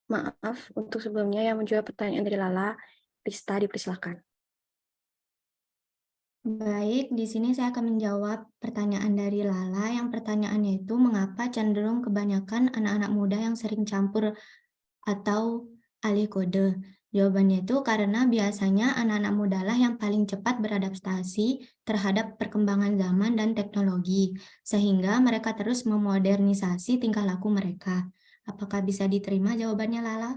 Maaf, untuk sebelumnya yang menjawab pertanyaan dari Lala, Rista dipersilakan. Baik, di sini saya akan menjawab pertanyaan dari Lala. Yang pertanyaannya itu, mengapa cenderung kebanyakan anak-anak muda yang sering campur atau alih kode? Jawabannya itu karena biasanya anak-anak muda lah yang paling cepat beradaptasi terhadap perkembangan zaman dan teknologi, sehingga mereka terus memodernisasi tingkah laku mereka. Apakah bisa diterima jawabannya, Lala?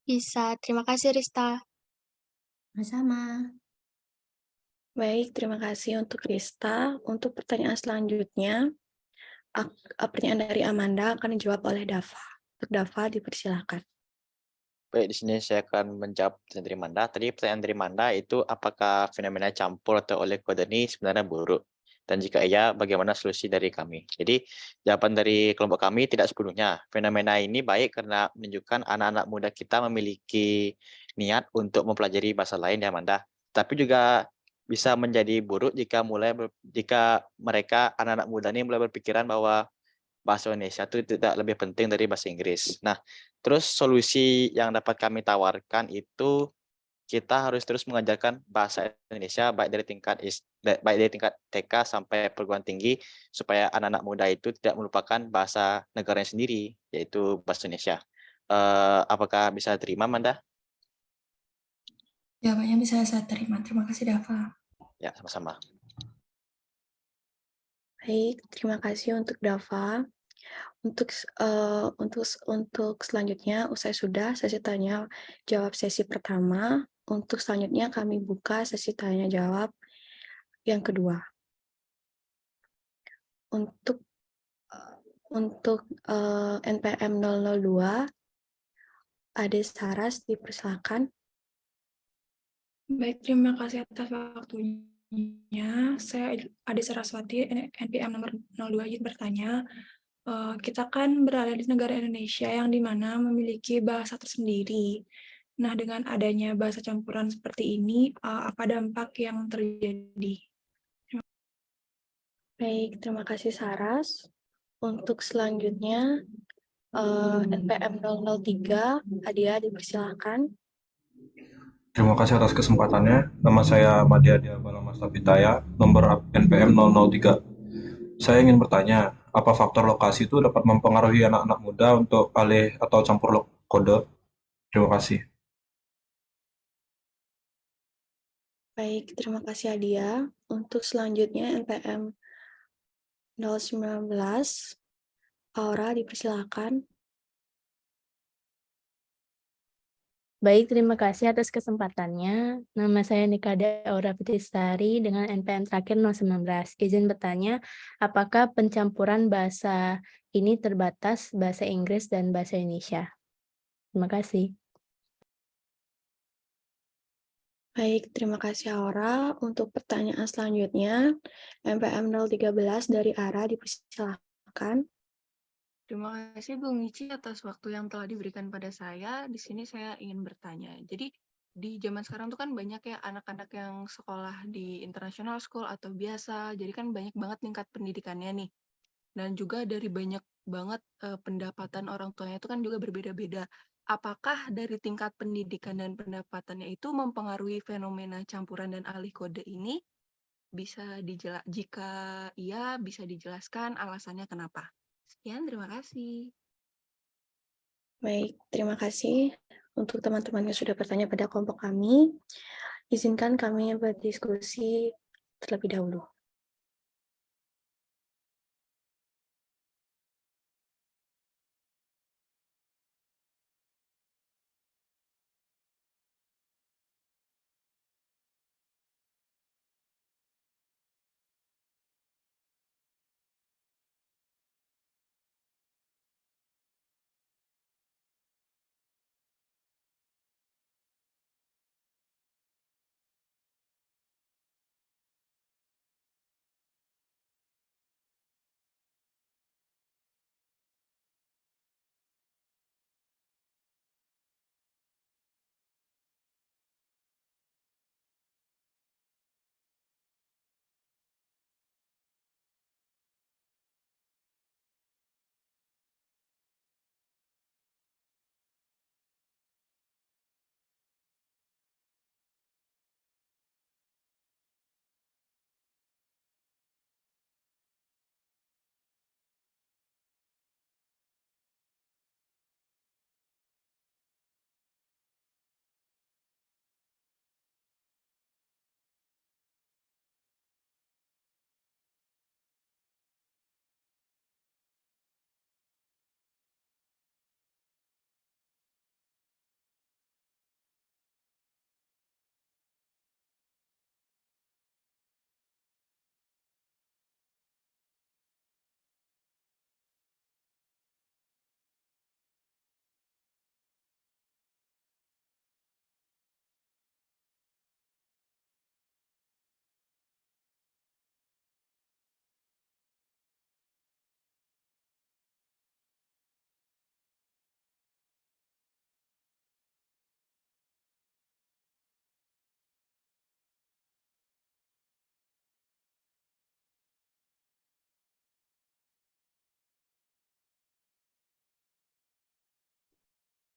Bisa, terima kasih Rista. Sama-sama. Baik, terima kasih untuk Rista. Untuk pertanyaan selanjutnya, pertanyaan dari Amanda akan dijawab oleh Dava. Untuk Dava, dipersilakan. Baik, di sini saya akan menjawab pertanyaan dari Manda. Tadi pertanyaan dari Manda itu apakah fenomena campur atau oleh kode ini sebenarnya buruk? Dan jika iya, bagaimana solusi dari kami? Jadi, jawaban dari kelompok kami tidak sepenuhnya. Fenomena ini baik karena menunjukkan anak-anak muda kita memiliki niat untuk mempelajari bahasa lain ya, Manda. Tapi juga bisa menjadi buruk jika mereka anak-anak muda ini mulai berpikiran bahwa bahasa Indonesia itu tidak lebih penting dari bahasa Inggris. Nah, terus solusi yang dapat kami tawarkan itu kita harus terus mengajarkan bahasa Indonesia baik dari tingkat baik dari tingkat TK sampai perguruan tinggi, supaya anak-anak muda itu tidak melupakan bahasa negaranya sendiri, yaitu bahasa Indonesia. Apakah bisa terima, Manda? Jawabannya bisa saya terima. Terima kasih, Dava. Ya, sama-sama. Baik, terima kasih untuk Dava. Untuk selanjutnya, usai sudah sesi tanya jawab sesi pertama. Untuk selanjutnya kami buka sesi tanya jawab yang kedua. Untuk NPM 002, Ade Saras, dipersilakan. Baik, terima kasih atas waktunya. Saya Ade Saraswati, NPM nomor 02 izin bertanya. Kita kan berada di negara Indonesia yang dimana memiliki bahasa tersendiri. Nah, dengan adanya bahasa campuran seperti ini, apa dampak yang terjadi? Baik, terima kasih Saras. Untuk selanjutnya, NPM 003, Adia, dipersilakan. Terima kasih atas kesempatannya. Nama saya Madya Balamasta Pitaya, nomor NPM 003. Saya ingin bertanya, apa faktor lokasi itu dapat mempengaruhi anak-anak muda untuk alih atau campur kode? Terima kasih. Baik, terima kasih Adia. Untuk selanjutnya NPM 019, Aura, dipersilakan. Baik, terima kasih atas kesempatannya. Nama saya Nikada Aura Fitristari dengan NPM terakhir 019. Izin bertanya, apakah pencampuran bahasa ini terbatas bahasa Inggris dan bahasa Indonesia? Terima kasih. Baik, terima kasih Aura. Untuk pertanyaan selanjutnya, NPM 013 dari Ara, dipersilakan. Terima kasih Bung Ici atas waktu yang telah diberikan pada saya. Di sini saya ingin bertanya. Jadi di zaman sekarang tuh kan banyak ya anak-anak yang sekolah di international school atau biasa. Jadi kan banyak banget tingkat pendidikannya nih. Dan juga dari banyak banget pendapatan orang tuanya itu kan juga berbeda-beda. Apakah dari tingkat pendidikan dan pendapatannya itu mempengaruhi fenomena campuran dan alih kode ini? Jika iya, bisa dijelaskan alasannya kenapa? Sekian, terima kasih. Baik, terima kasih untuk teman-teman yang sudah bertanya pada kelompok kami. Izinkan kami berdiskusi terlebih dahulu.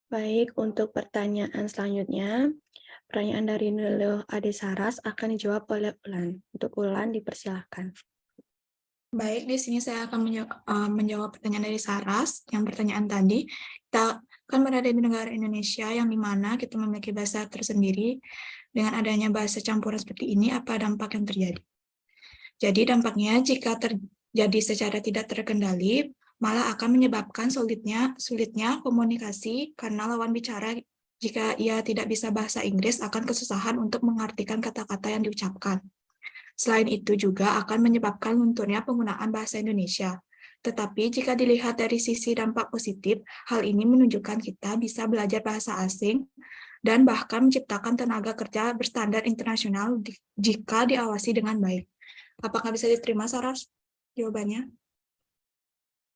Baik, untuk pertanyaan selanjutnya, Pertanyaan dari Nurul Ade Saras akan dijawab oleh Ulan. Untuk Ulan dipersilahkan. Baik, di sini saya akan menjawab pertanyaan dari Saras. Yang pertanyaan tadi, kita kan berada di negara Indonesia yang dimana kita memiliki bahasa tersendiri. Dengan adanya bahasa campuran seperti ini, apa dampak yang terjadi? Jadi dampaknya jika terjadi secara tidak terkendali, malah akan menyebabkan sulitnya komunikasi karena lawan bicara jika ia tidak bisa bahasa Inggris akan kesusahan untuk mengartikan kata-kata yang diucapkan. Selain itu juga akan menyebabkan lunturnya penggunaan bahasa Indonesia. Tetapi jika dilihat dari sisi dampak positif, hal ini menunjukkan kita bisa belajar bahasa asing dan bahkan menciptakan tenaga kerja berstandar internasional jika diawasi dengan baik. Apakah bisa diterima, Saras? Jawabannya?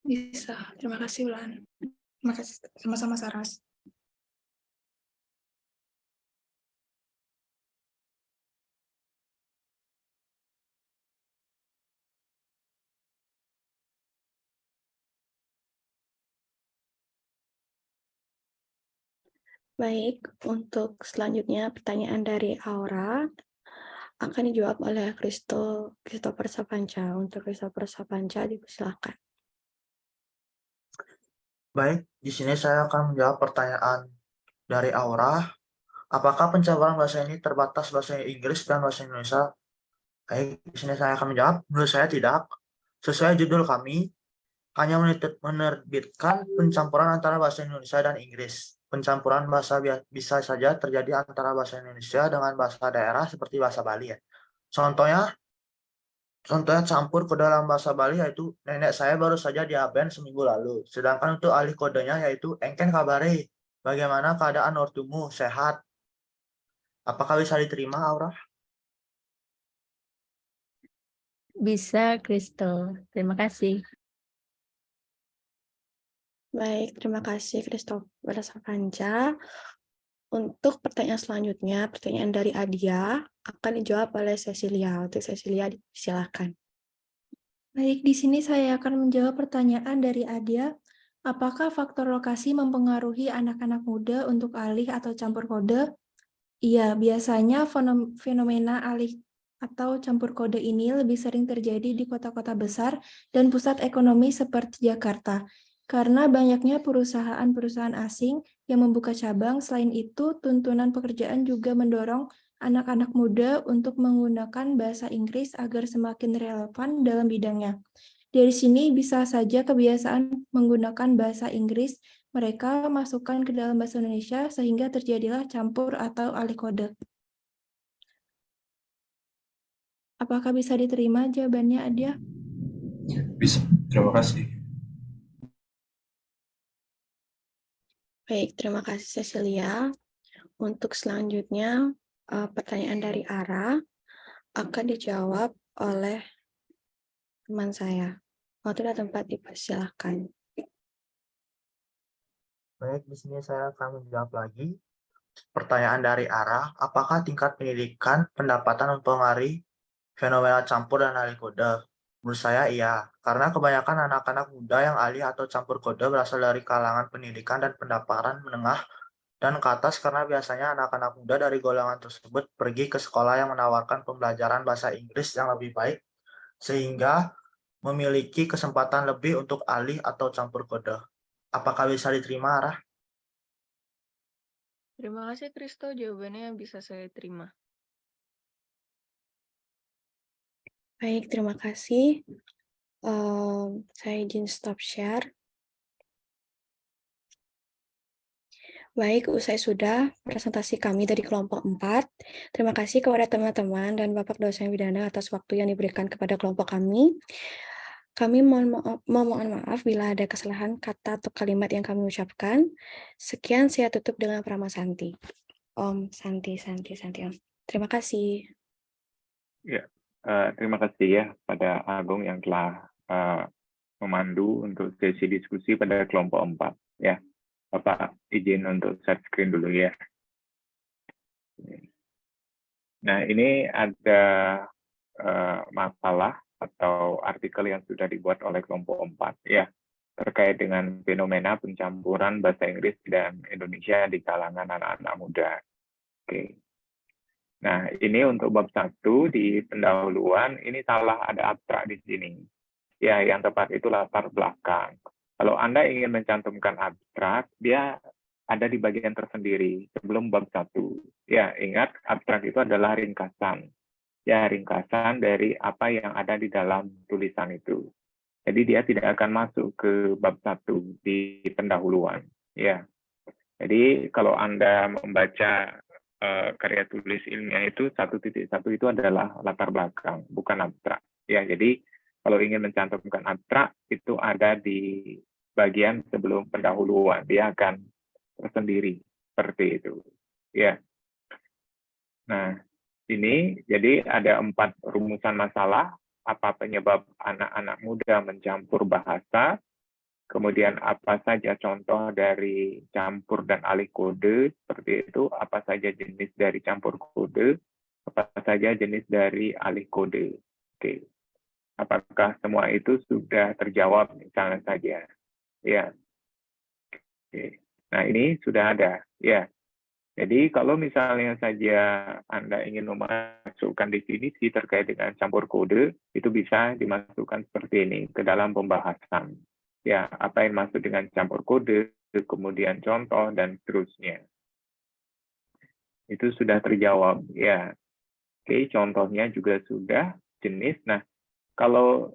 Bisa. Terima kasih, Ulan. Terima kasih. Sama-sama, Saras. Baik, untuk selanjutnya pertanyaan dari Aura akan dijawab oleh Christopher Sapanca. Untuk Christopher Sapanca dipersilakan. Baik, di sini saya akan menjawab pertanyaan dari Aura. Apakah pencampuran bahasa ini terbatas bahasa Inggris dan bahasa Indonesia? Baik, di sini saya akan menjawab. Menurut saya tidak. Sesuai judul kami, hanya menerbitkan pencampuran antara bahasa Indonesia dan Inggris. Pencampuran bahasa bisa saja terjadi antara bahasa Indonesia dengan bahasa daerah seperti bahasa Bali ya. Contohnya campur ke dalam bahasa Bali yaitu nenek saya baru saja diaben seminggu lalu. Sedangkan untuk alih kodenya yaitu engken kabare. Bagaimana keadaan ortumu? Sehat? Apakah bisa diterima, Aura? Bisa, Kristo. Terima kasih. Baik, terima kasih Christopher Sapanca. Untuk pertanyaan selanjutnya, pertanyaan dari Adia akan dijawab oleh Cecilia. Untuk Cecilia, silakan. Baik, di sini saya akan menjawab pertanyaan dari Adia. Apakah faktor lokasi mempengaruhi anak-anak muda untuk alih atau campur kode? Iya, biasanya fenomena alih atau campur kode ini lebih sering terjadi di kota-kota besar dan pusat ekonomi seperti Jakarta. Karena banyaknya perusahaan-perusahaan asing yang membuka cabang, selain itu tuntunan pekerjaan juga mendorong anak-anak muda untuk menggunakan bahasa Inggris agar semakin relevan dalam bidangnya. Dari sini bisa saja kebiasaan menggunakan bahasa Inggris mereka masukkan ke dalam bahasa Indonesia sehingga terjadilah campur atau alih kode. Apakah bisa diterima jawabannya, Adia? Bisa. Terima kasih. Baik, terima kasih Cecilia. Untuk selanjutnya, pertanyaan dari Ara akan dijawab oleh teman saya. Waktu dan tempat dipersilahkan. Baik, di sini saya akan menjawab lagi. Pertanyaan dari Ara, apakah tingkat pendidikan pendapatan mempengaruhi fenomena campur dan alih kode? Menurut saya iya, karena kebanyakan anak-anak muda yang alih atau campur kode berasal dari kalangan pendidikan dan pendapatan menengah dan ke atas karena biasanya anak-anak muda dari golongan tersebut pergi ke sekolah yang menawarkan pembelajaran bahasa Inggris yang lebih baik sehingga memiliki kesempatan lebih untuk alih atau campur kode. Apakah bisa diterima, Arah? Terima kasih, Kristo. Jawabannya bisa saya terima. Baik, terima kasih. Saya izin stop share. Baik, usai sudah presentasi kami dari kelompok 4. Terima kasih kepada teman-teman dan Bapak dosen bidana atas waktu yang diberikan kepada kelompok kami. Kami mohon maaf bila ada kesalahan kata atau kalimat yang kami ucapkan. Sekian, saya tutup dengan Prama Santi. Om Santi. Terima kasih. Ya, terima kasih ya pada Agung yang telah memandu untuk sesi diskusi pada kelompok 4 ya. Bapak izin untuk share screen dulu ya. Nah, ini ada masalah atau artikel yang sudah dibuat oleh kelompok 4 ya, terkait dengan fenomena pencampuran bahasa Inggris dan Indonesia di kalangan anak-anak muda. Oke. Nah, ini untuk bab 1 di pendahuluan, ini salah, ada abstrak di sini. Ya, yang tepat itu latar belakang. Kalau Anda ingin mencantumkan abstrak, dia ada di bagian tersendiri sebelum bab 1. Ya, ingat abstrak itu adalah ringkasan. Ya, ringkasan dari apa yang ada di dalam tulisan itu. Jadi dia tidak akan masuk ke bab 1 di pendahuluan. Ya. Jadi kalau Anda membaca karya tulis ilmiah itu 1.1 itu adalah latar belakang, bukan abstrak. Ya, jadi kalau ingin mencantumkan abstrak itu ada di bagian sebelum pendahuluan, dia akan tersendiri seperti itu. Ya. Nah, ini jadi ada 4 rumusan masalah. Apa penyebab anak-anak muda mencampur bahasa? Kemudian apa saja contoh dari campur dan alih kode, seperti itu. Apa saja jenis dari campur kode? Apa saja jenis dari alih kode? Oke. Apakah semua itu sudah terjawab misalnya saja? Ya. Oke. Nah, ini sudah ada. Ya. Jadi kalau misalnya saja Anda ingin memasukkan definisi terkait dengan campur kode, itu bisa dimasukkan seperti ini ke dalam pembahasan. Ya, apa yang masuk dengan campur kode, kemudian contoh, dan seterusnya. Itu sudah terjawab. Ya, oke, contohnya juga sudah, jenis. Nah, kalau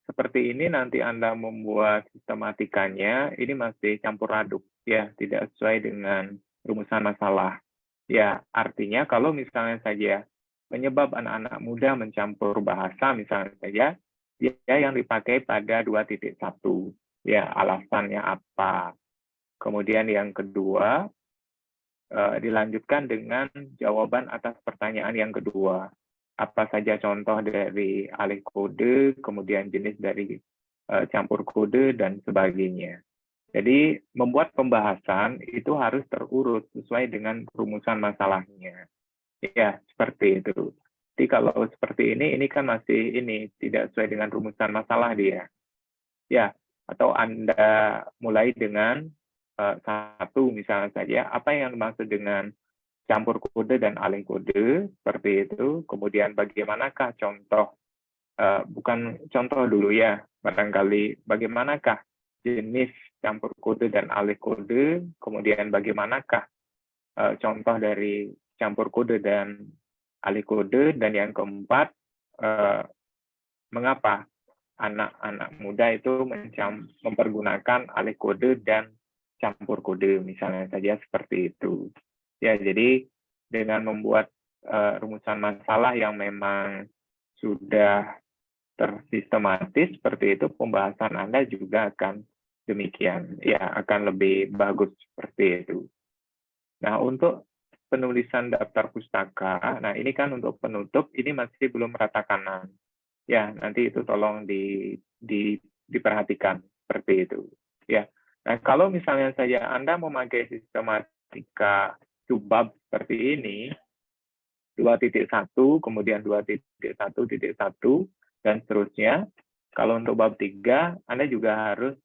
seperti ini nanti Anda membuat sistematikanya, ini masih campur aduk. Ya, tidak sesuai dengan rumusan masalah. Ya, artinya kalau misalnya saja penyebab anak-anak muda mencampur bahasa, misalnya saja, dia yang dipakai pada 2.1. Ya, alasannya apa? Kemudian yang kedua, dilanjutkan dengan jawaban atas pertanyaan yang kedua. Apa saja contoh dari alih kode, kemudian jenis dari campur kode, dan sebagainya. Jadi, membuat pembahasan itu harus terurut sesuai dengan rumusan masalahnya. Ya, seperti itu. Jadi kalau seperti ini kan masih tidak sesuai dengan rumusan masalah dia. Ya, atau Anda mulai dengan 1 misalnya saja, apa yang dimaksud dengan campur kode dan alih kode, seperti itu. Kemudian bagaimanakah contoh, bukan contoh dulu ya, barangkali bagaimanakah jenis campur kode dan alih kode, kemudian bagaimanakah contoh dari campur kode dan alih kode, dan yang keempat, mengapa anak-anak muda itu mempergunakan alih kode dan campur kode, misalnya saja seperti itu. Ya, jadi dengan membuat rumusan masalah yang memang sudah tersistematis seperti itu, pembahasan Anda juga akan demikian. Ya, akan lebih bagus seperti itu. Nah, untuk penulisan daftar pustaka, nah ini kan untuk penutup, ini masih belum rata kanan. Ya, nanti itu tolong diperhatikan seperti itu. Ya, nah kalau misalnya saja Anda memakai sistematika subbab seperti ini, 2.1, kemudian 2.1.1, dan seterusnya. Kalau untuk bab 3, Anda juga harus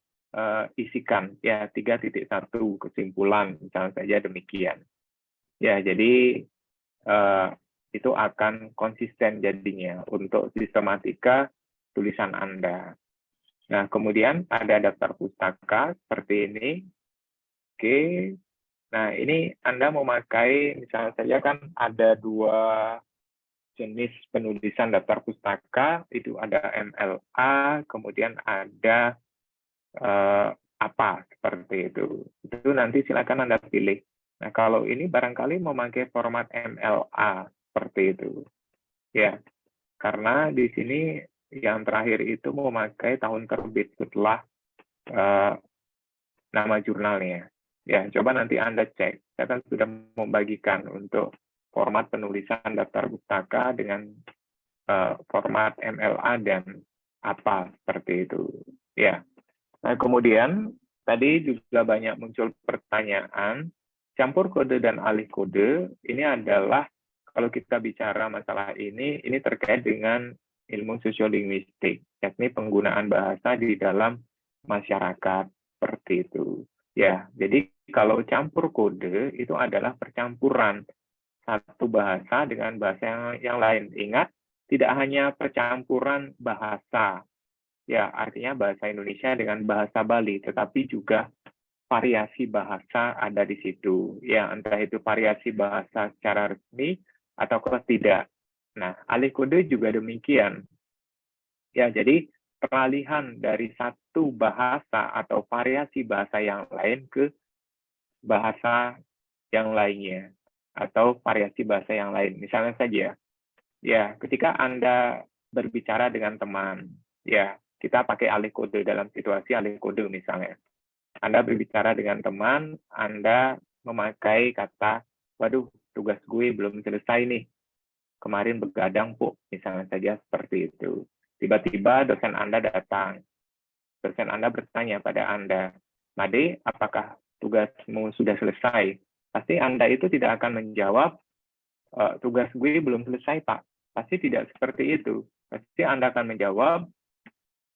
isikan ya 3.1 kesimpulan, misalnya saja demikian. Ya, jadi itu akan konsisten jadinya untuk sistematika tulisan Anda. Nah, kemudian ada daftar pustaka seperti ini. Oke. Nah, ini Anda memakai, misalnya saja kan ada 2 jenis penulisan daftar pustaka, itu ada MLA, kemudian ada apa, seperti itu. Itu nanti silakan Anda pilih. Nah, kalau ini barangkali memakai format MLA, seperti itu. Ya, karena di sini yang terakhir itu memakai tahun terbit setelah nama jurnalnya. Ya, coba nanti Anda cek. Saya kan sudah membagikan untuk format penulisan daftar pustaka dengan format MLA dan apa, seperti itu. Ya. Nah, kemudian tadi juga banyak muncul pertanyaan, campur kode dan alih kode ini adalah, kalau kita bicara masalah ini terkait dengan ilmu sosiolinguistik, yakni penggunaan bahasa di dalam masyarakat, seperti itu. Ya, jadi kalau campur kode itu adalah percampuran satu bahasa dengan bahasa yang lain. Ingat, tidak hanya percampuran bahasa, ya artinya bahasa Indonesia dengan bahasa Bali, tetapi juga variasi bahasa ada di situ. Ya, entah itu variasi bahasa secara resmi atau tidak. Nah, alih kode juga demikian. Ya, jadi peralihan dari satu bahasa atau variasi bahasa yang lain ke bahasa yang lainnya atau variasi bahasa yang lain. Misalnya saja, ya, ketika Anda berbicara dengan teman, ya, kita pakai alih kode dalam situasi alih kode misalnya. Anda berbicara dengan teman, Anda memakai kata, waduh, tugas gue belum selesai nih. Kemarin begadang, Bu, misalnya saja seperti itu. Tiba-tiba dosen Anda datang. Dosen Anda bertanya pada Anda, Made, apakah tugasmu sudah selesai? Pasti Anda itu tidak akan menjawab, tugas gue belum selesai, Pak. Pasti tidak seperti itu. Pasti Anda akan menjawab,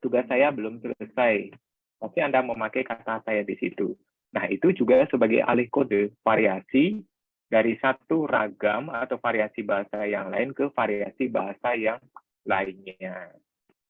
tugas saya belum selesai. Pasti Anda memakai kata saya di situ. Nah, itu juga sebagai alih kode, variasi dari satu ragam atau variasi bahasa yang lain ke variasi bahasa yang lainnya.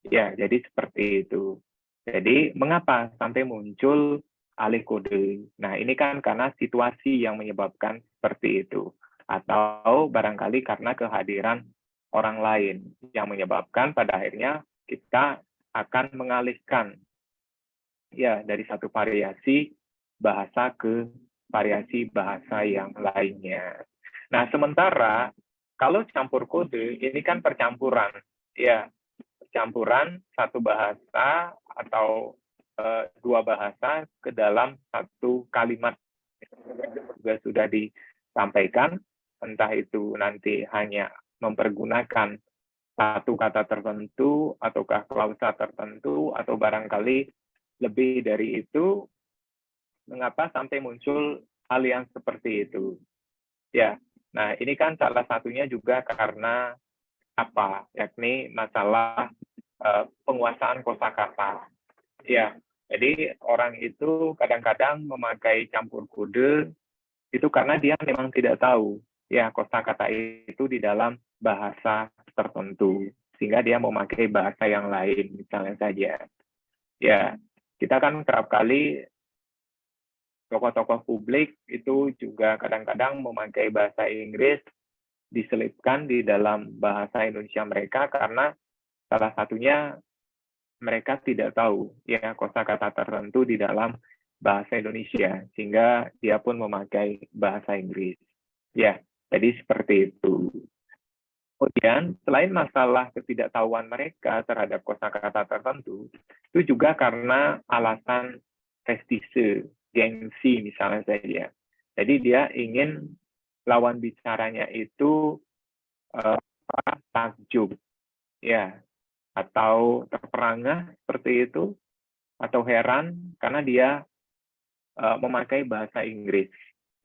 Ya, jadi seperti itu. Jadi, mengapa sampai muncul alih kode? Nah, ini kan karena situasi yang menyebabkan seperti itu. Atau barangkali karena kehadiran orang lain yang menyebabkan pada akhirnya kita akan mengalihkan ya dari satu variasi bahasa ke variasi bahasa yang lainnya. Nah, sementara kalau campur kode ini kan percampuran, ya percampuran satu bahasa atau dua bahasa ke dalam satu kalimat juga sudah disampaikan, entah itu nanti hanya mempergunakan satu kata tertentu ataukah klausa tertentu atau barangkali lebih dari itu, mengapa sampai muncul hal yang seperti itu? Ya, nah ini kan salah satunya juga karena apa? Yakni masalah penguasaan kosakata. Ya, jadi orang itu kadang-kadang memakai campur kode itu karena dia memang tidak tahu ya kosakata itu di dalam bahasa tertentu, sehingga dia memakai bahasa yang lain, misalnya saja. Ya, kita kan kerap kali tokoh-tokoh publik itu juga kadang-kadang memakai bahasa Inggris diselipkan di dalam bahasa Indonesia mereka karena salah satunya mereka tidak tahu ya kosakata tertentu di dalam bahasa Indonesia sehingga dia pun memakai bahasa Inggris. Ya, jadi seperti itu. Kemudian, selain masalah ketidaktahuan mereka terhadap kosakata tertentu, itu juga karena alasan prestise, gengsi misalnya saja. Jadi dia ingin lawan bicaranya itu takjub, ya, atau terperangah seperti itu, atau heran karena dia memakai bahasa Inggris,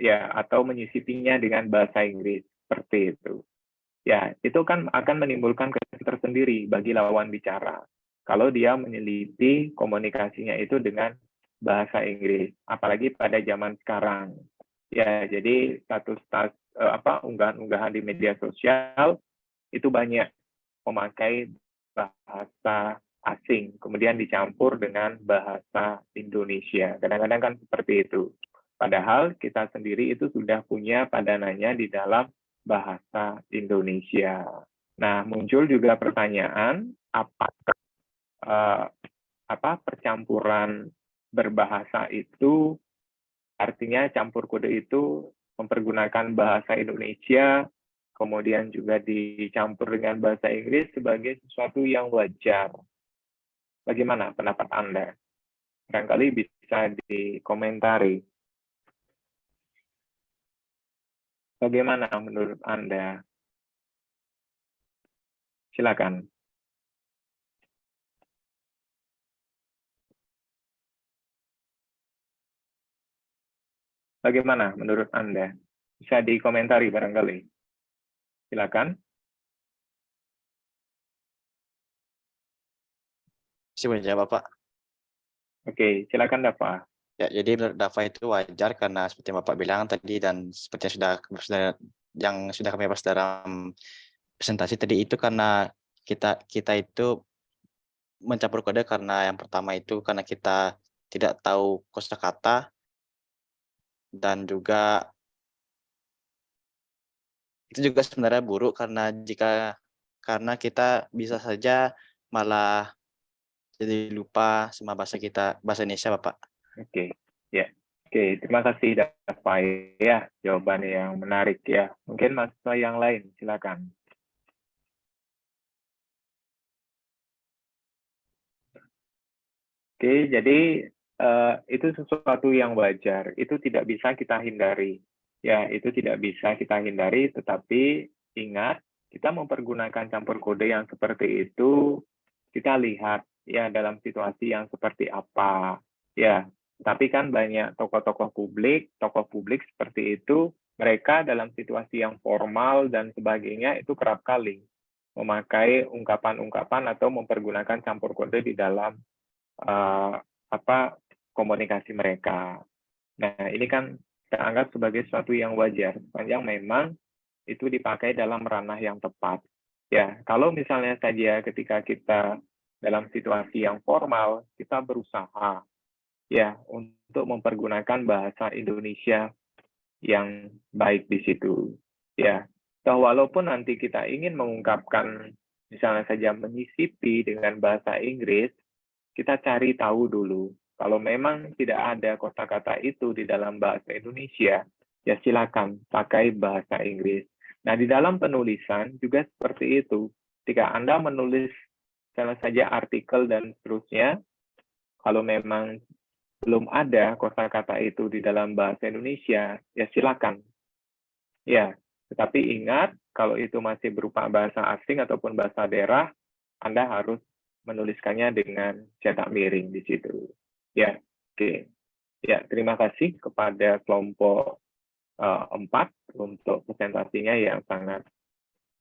ya, atau menyisipinya dengan bahasa Inggris seperti itu. Ya, itu kan akan menimbulkan kesan tersendiri bagi lawan bicara. Kalau dia menyelipi komunikasinya itu dengan bahasa Inggris, apalagi pada zaman sekarang. Ya, jadi unggahan-unggahan di media sosial itu banyak memakai bahasa asing, kemudian dicampur dengan bahasa Indonesia. Kadang-kadang kan seperti itu. Padahal kita sendiri itu sudah punya padanannya di dalam bahasa Indonesia. Nah, muncul juga pertanyaan, apakah percampuran berbahasa itu artinya campur kode itu mempergunakan bahasa Indonesia, kemudian juga dicampur dengan bahasa Inggris sebagai sesuatu yang wajar. Bagaimana pendapat Anda? Barangkali bisa dikomentari. Bagaimana menurut Anda? Silakan. Bagaimana menurut Anda? Bisa dikomentari barangkali. Silakan. Bisa menjawab, Pak. Oke, silakan Dava. Ya, jadi menurut Dava itu wajar karena seperti yang Bapak bilang tadi dan seperti yang sudah yang sudah kami bahas dalam presentasi tadi itu karena kita itu mencampur kode karena yang pertama itu karena kita tidak tahu kosakata dan juga itu juga sebenarnya buruk karena karena kita bisa saja malah jadi lupa sama bahasa Indonesia, Bapak. Oke, ya. Oke, terima kasih Dafa ya, jawaban yang menarik ya. Mungkin mahasiswa yang lain, silakan. Oke, jadi itu sesuatu yang wajar. Itu tidak bisa kita hindari. Ya, itu tidak bisa kita hindari, tetapi ingat, kita mempergunakan campur kode yang seperti itu, kita lihat ya dalam situasi yang seperti apa. Ya, tapi kan banyak tokoh publik seperti itu, mereka dalam situasi yang formal dan sebagainya itu kerap kali memakai ungkapan-ungkapan atau mempergunakan campur kode di dalam komunikasi mereka. Nah, ini kan kita anggap sebagai sesuatu yang wajar, sepanjang memang itu dipakai dalam ranah yang tepat. Ya, kalau misalnya saja ketika kita dalam situasi yang formal, kita berusaha ya untuk mempergunakan bahasa Indonesia yang baik di situ. Ya, toh walaupun nanti kita ingin mengungkapkan misalnya saja menyisipi dengan bahasa Inggris, kita cari tahu dulu. Kalau memang tidak ada kosakata itu di dalam bahasa Indonesia, ya silakan pakai bahasa Inggris. Nah, di dalam penulisan juga seperti itu. Ketika Anda menulis misalnya saja artikel dan seterusnya, kalau memang belum ada kosakata itu di dalam bahasa Indonesia, ya silakan. Ya, tetapi ingat, kalau itu masih berupa bahasa asing ataupun bahasa daerah, Anda harus menuliskannya dengan cetak miring di situ. Ya, oke. Ya, terima kasih kepada kelompok 4 untuk presentasinya yang sangat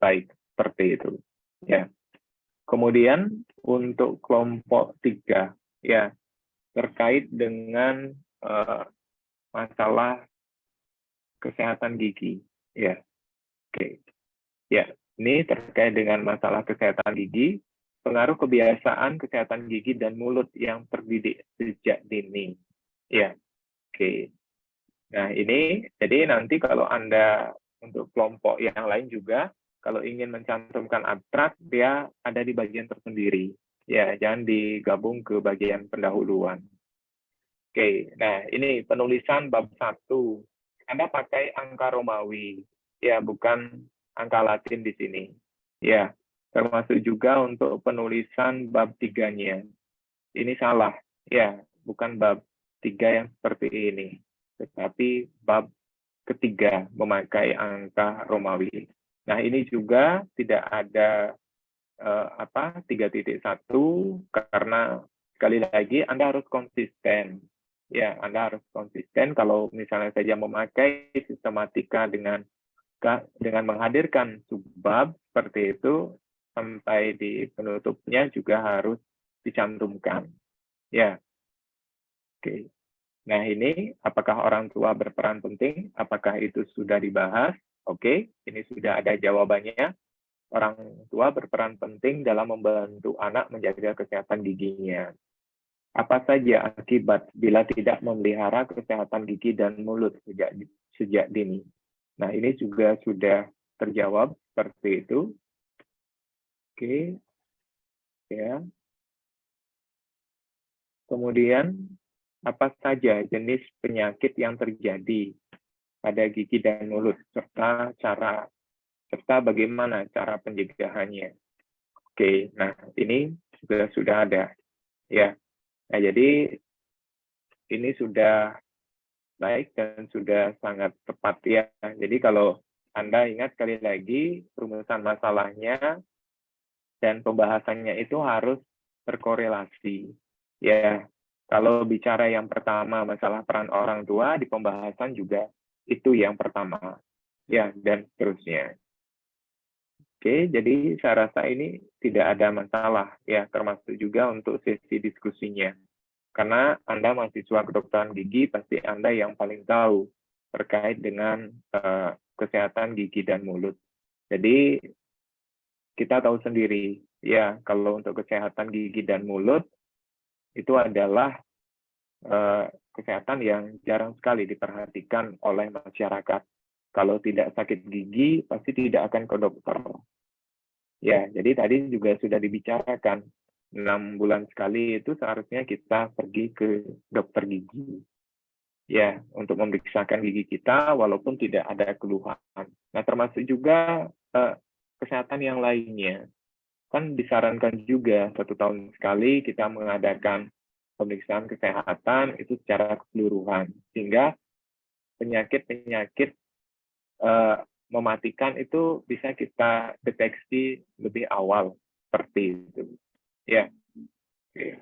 baik seperti itu. Ya. Kemudian untuk kelompok 3, ya, terkait dengan masalah kesehatan gigi. Ya, oke. Ya, ini terkait dengan masalah kesehatan gigi. Pengaruh kebiasaan kesehatan gigi dan mulut yang terdidik sejak dini. Ya, oke. Nah, ini jadi nanti kalau Anda untuk kelompok yang lain juga, kalau ingin mencantumkan abstrak, dia ada di bagian tersendiri. Ya, jangan digabung ke bagian pendahuluan. Oke, nah ini penulisan bab 1. Anda pakai angka Romawi, ya, bukan angka Latin di sini. Ya, termasuk juga untuk penulisan bab 3-nya. Ini salah, ya, bukan bab 3 yang seperti ini, tetapi bab ketiga memakai angka Romawi. Nah, ini juga tidak ada 3.1 karena sekali lagi Anda harus konsisten. Ya, Anda harus konsisten kalau misalnya saja memakai sistematika dengan menghadirkan subbab seperti itu, sampai di penutupnya juga harus dicantumkan. Ya, oke. Nah, ini apakah orang tua berperan penting? Apakah itu sudah dibahas? Oke, ini sudah ada jawabannya. Orang tua berperan penting dalam membantu anak menjaga kesehatan giginya. Apa saja akibat bila tidak memelihara kesehatan gigi dan mulut sejak dini? Nah, ini juga sudah terjawab seperti itu. Oke, ya. Kemudian, apa saja jenis penyakit yang terjadi pada gigi dan mulut, serta bagaimana cara pencegahannya. Oke, nah ini juga sudah ada. Ya, nah jadi ini sudah baik dan sudah sangat tepat ya. Jadi kalau Anda ingat sekali lagi, rumusan masalahnya dan pembahasannya itu harus berkorelasi. Ya, kalau bicara yang pertama masalah peran orang tua, di pembahasan juga itu yang pertama. Ya, dan seterusnya. Oke, jadi saya rasa ini tidak ada masalah, ya, termasuk juga untuk sesi diskusinya. Karena Anda mahasiswa kedokteran gigi, pasti Anda yang paling tahu terkait dengan kesehatan gigi dan mulut. Jadi kita tahu sendiri ya, kalau untuk kesehatan gigi dan mulut itu adalah kesehatan yang jarang sekali diperhatikan oleh masyarakat. Kalau tidak sakit gigi pasti tidak akan ke dokter. Ya, jadi tadi juga sudah dibicarakan 6 bulan sekali itu seharusnya kita pergi ke dokter gigi. Ya, untuk memeriksakan gigi kita walaupun tidak ada keluhan. Nah, termasuk juga kesehatan yang lainnya. Kan disarankan juga 1 tahun sekali kita mengadakan pemeriksaan kesehatan itu secara keseluruhan. Sehingga penyakit-penyakit mematikan itu bisa kita deteksi lebih awal. Seperti itu. Ya. Oke.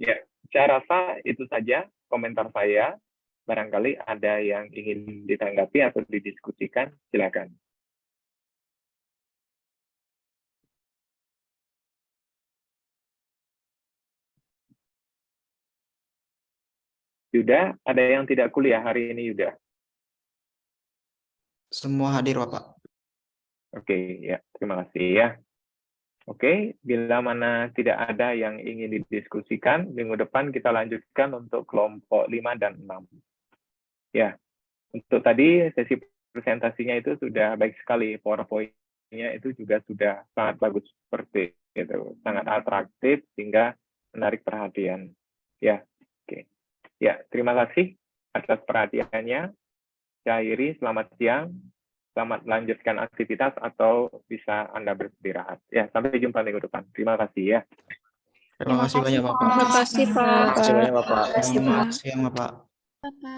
Ya, saya rasa itu saja komentar saya. Barangkali ada yang ingin ditanggapi atau didiskusikan, silakan. Yuda, ada yang tidak kuliah hari ini, Yuda? Semua hadir, Bapak. Oke, ya, terima kasih ya. Oke, bila mana tidak ada yang ingin didiskusikan, minggu depan kita lanjutkan untuk kelompok 5 dan 6. Ya, untuk tadi sesi presentasinya itu sudah baik sekali, PowerPoint-nya itu juga sudah sangat bagus seperti itu, sangat atraktif sehingga menarik perhatian. Ya, oke. Ya, terima kasih atas perhatiannya. Saya akhiri, selamat siang. Selamat melanjutkan aktivitas atau bisa Anda beristirahat. Ya, sampai jumpa minggu depan. Terima kasih ya. Terima kasih banyak, Bapak. Terima kasih, Pak. Terima kasih banyak, Bapak. Selamat siang, Bapak.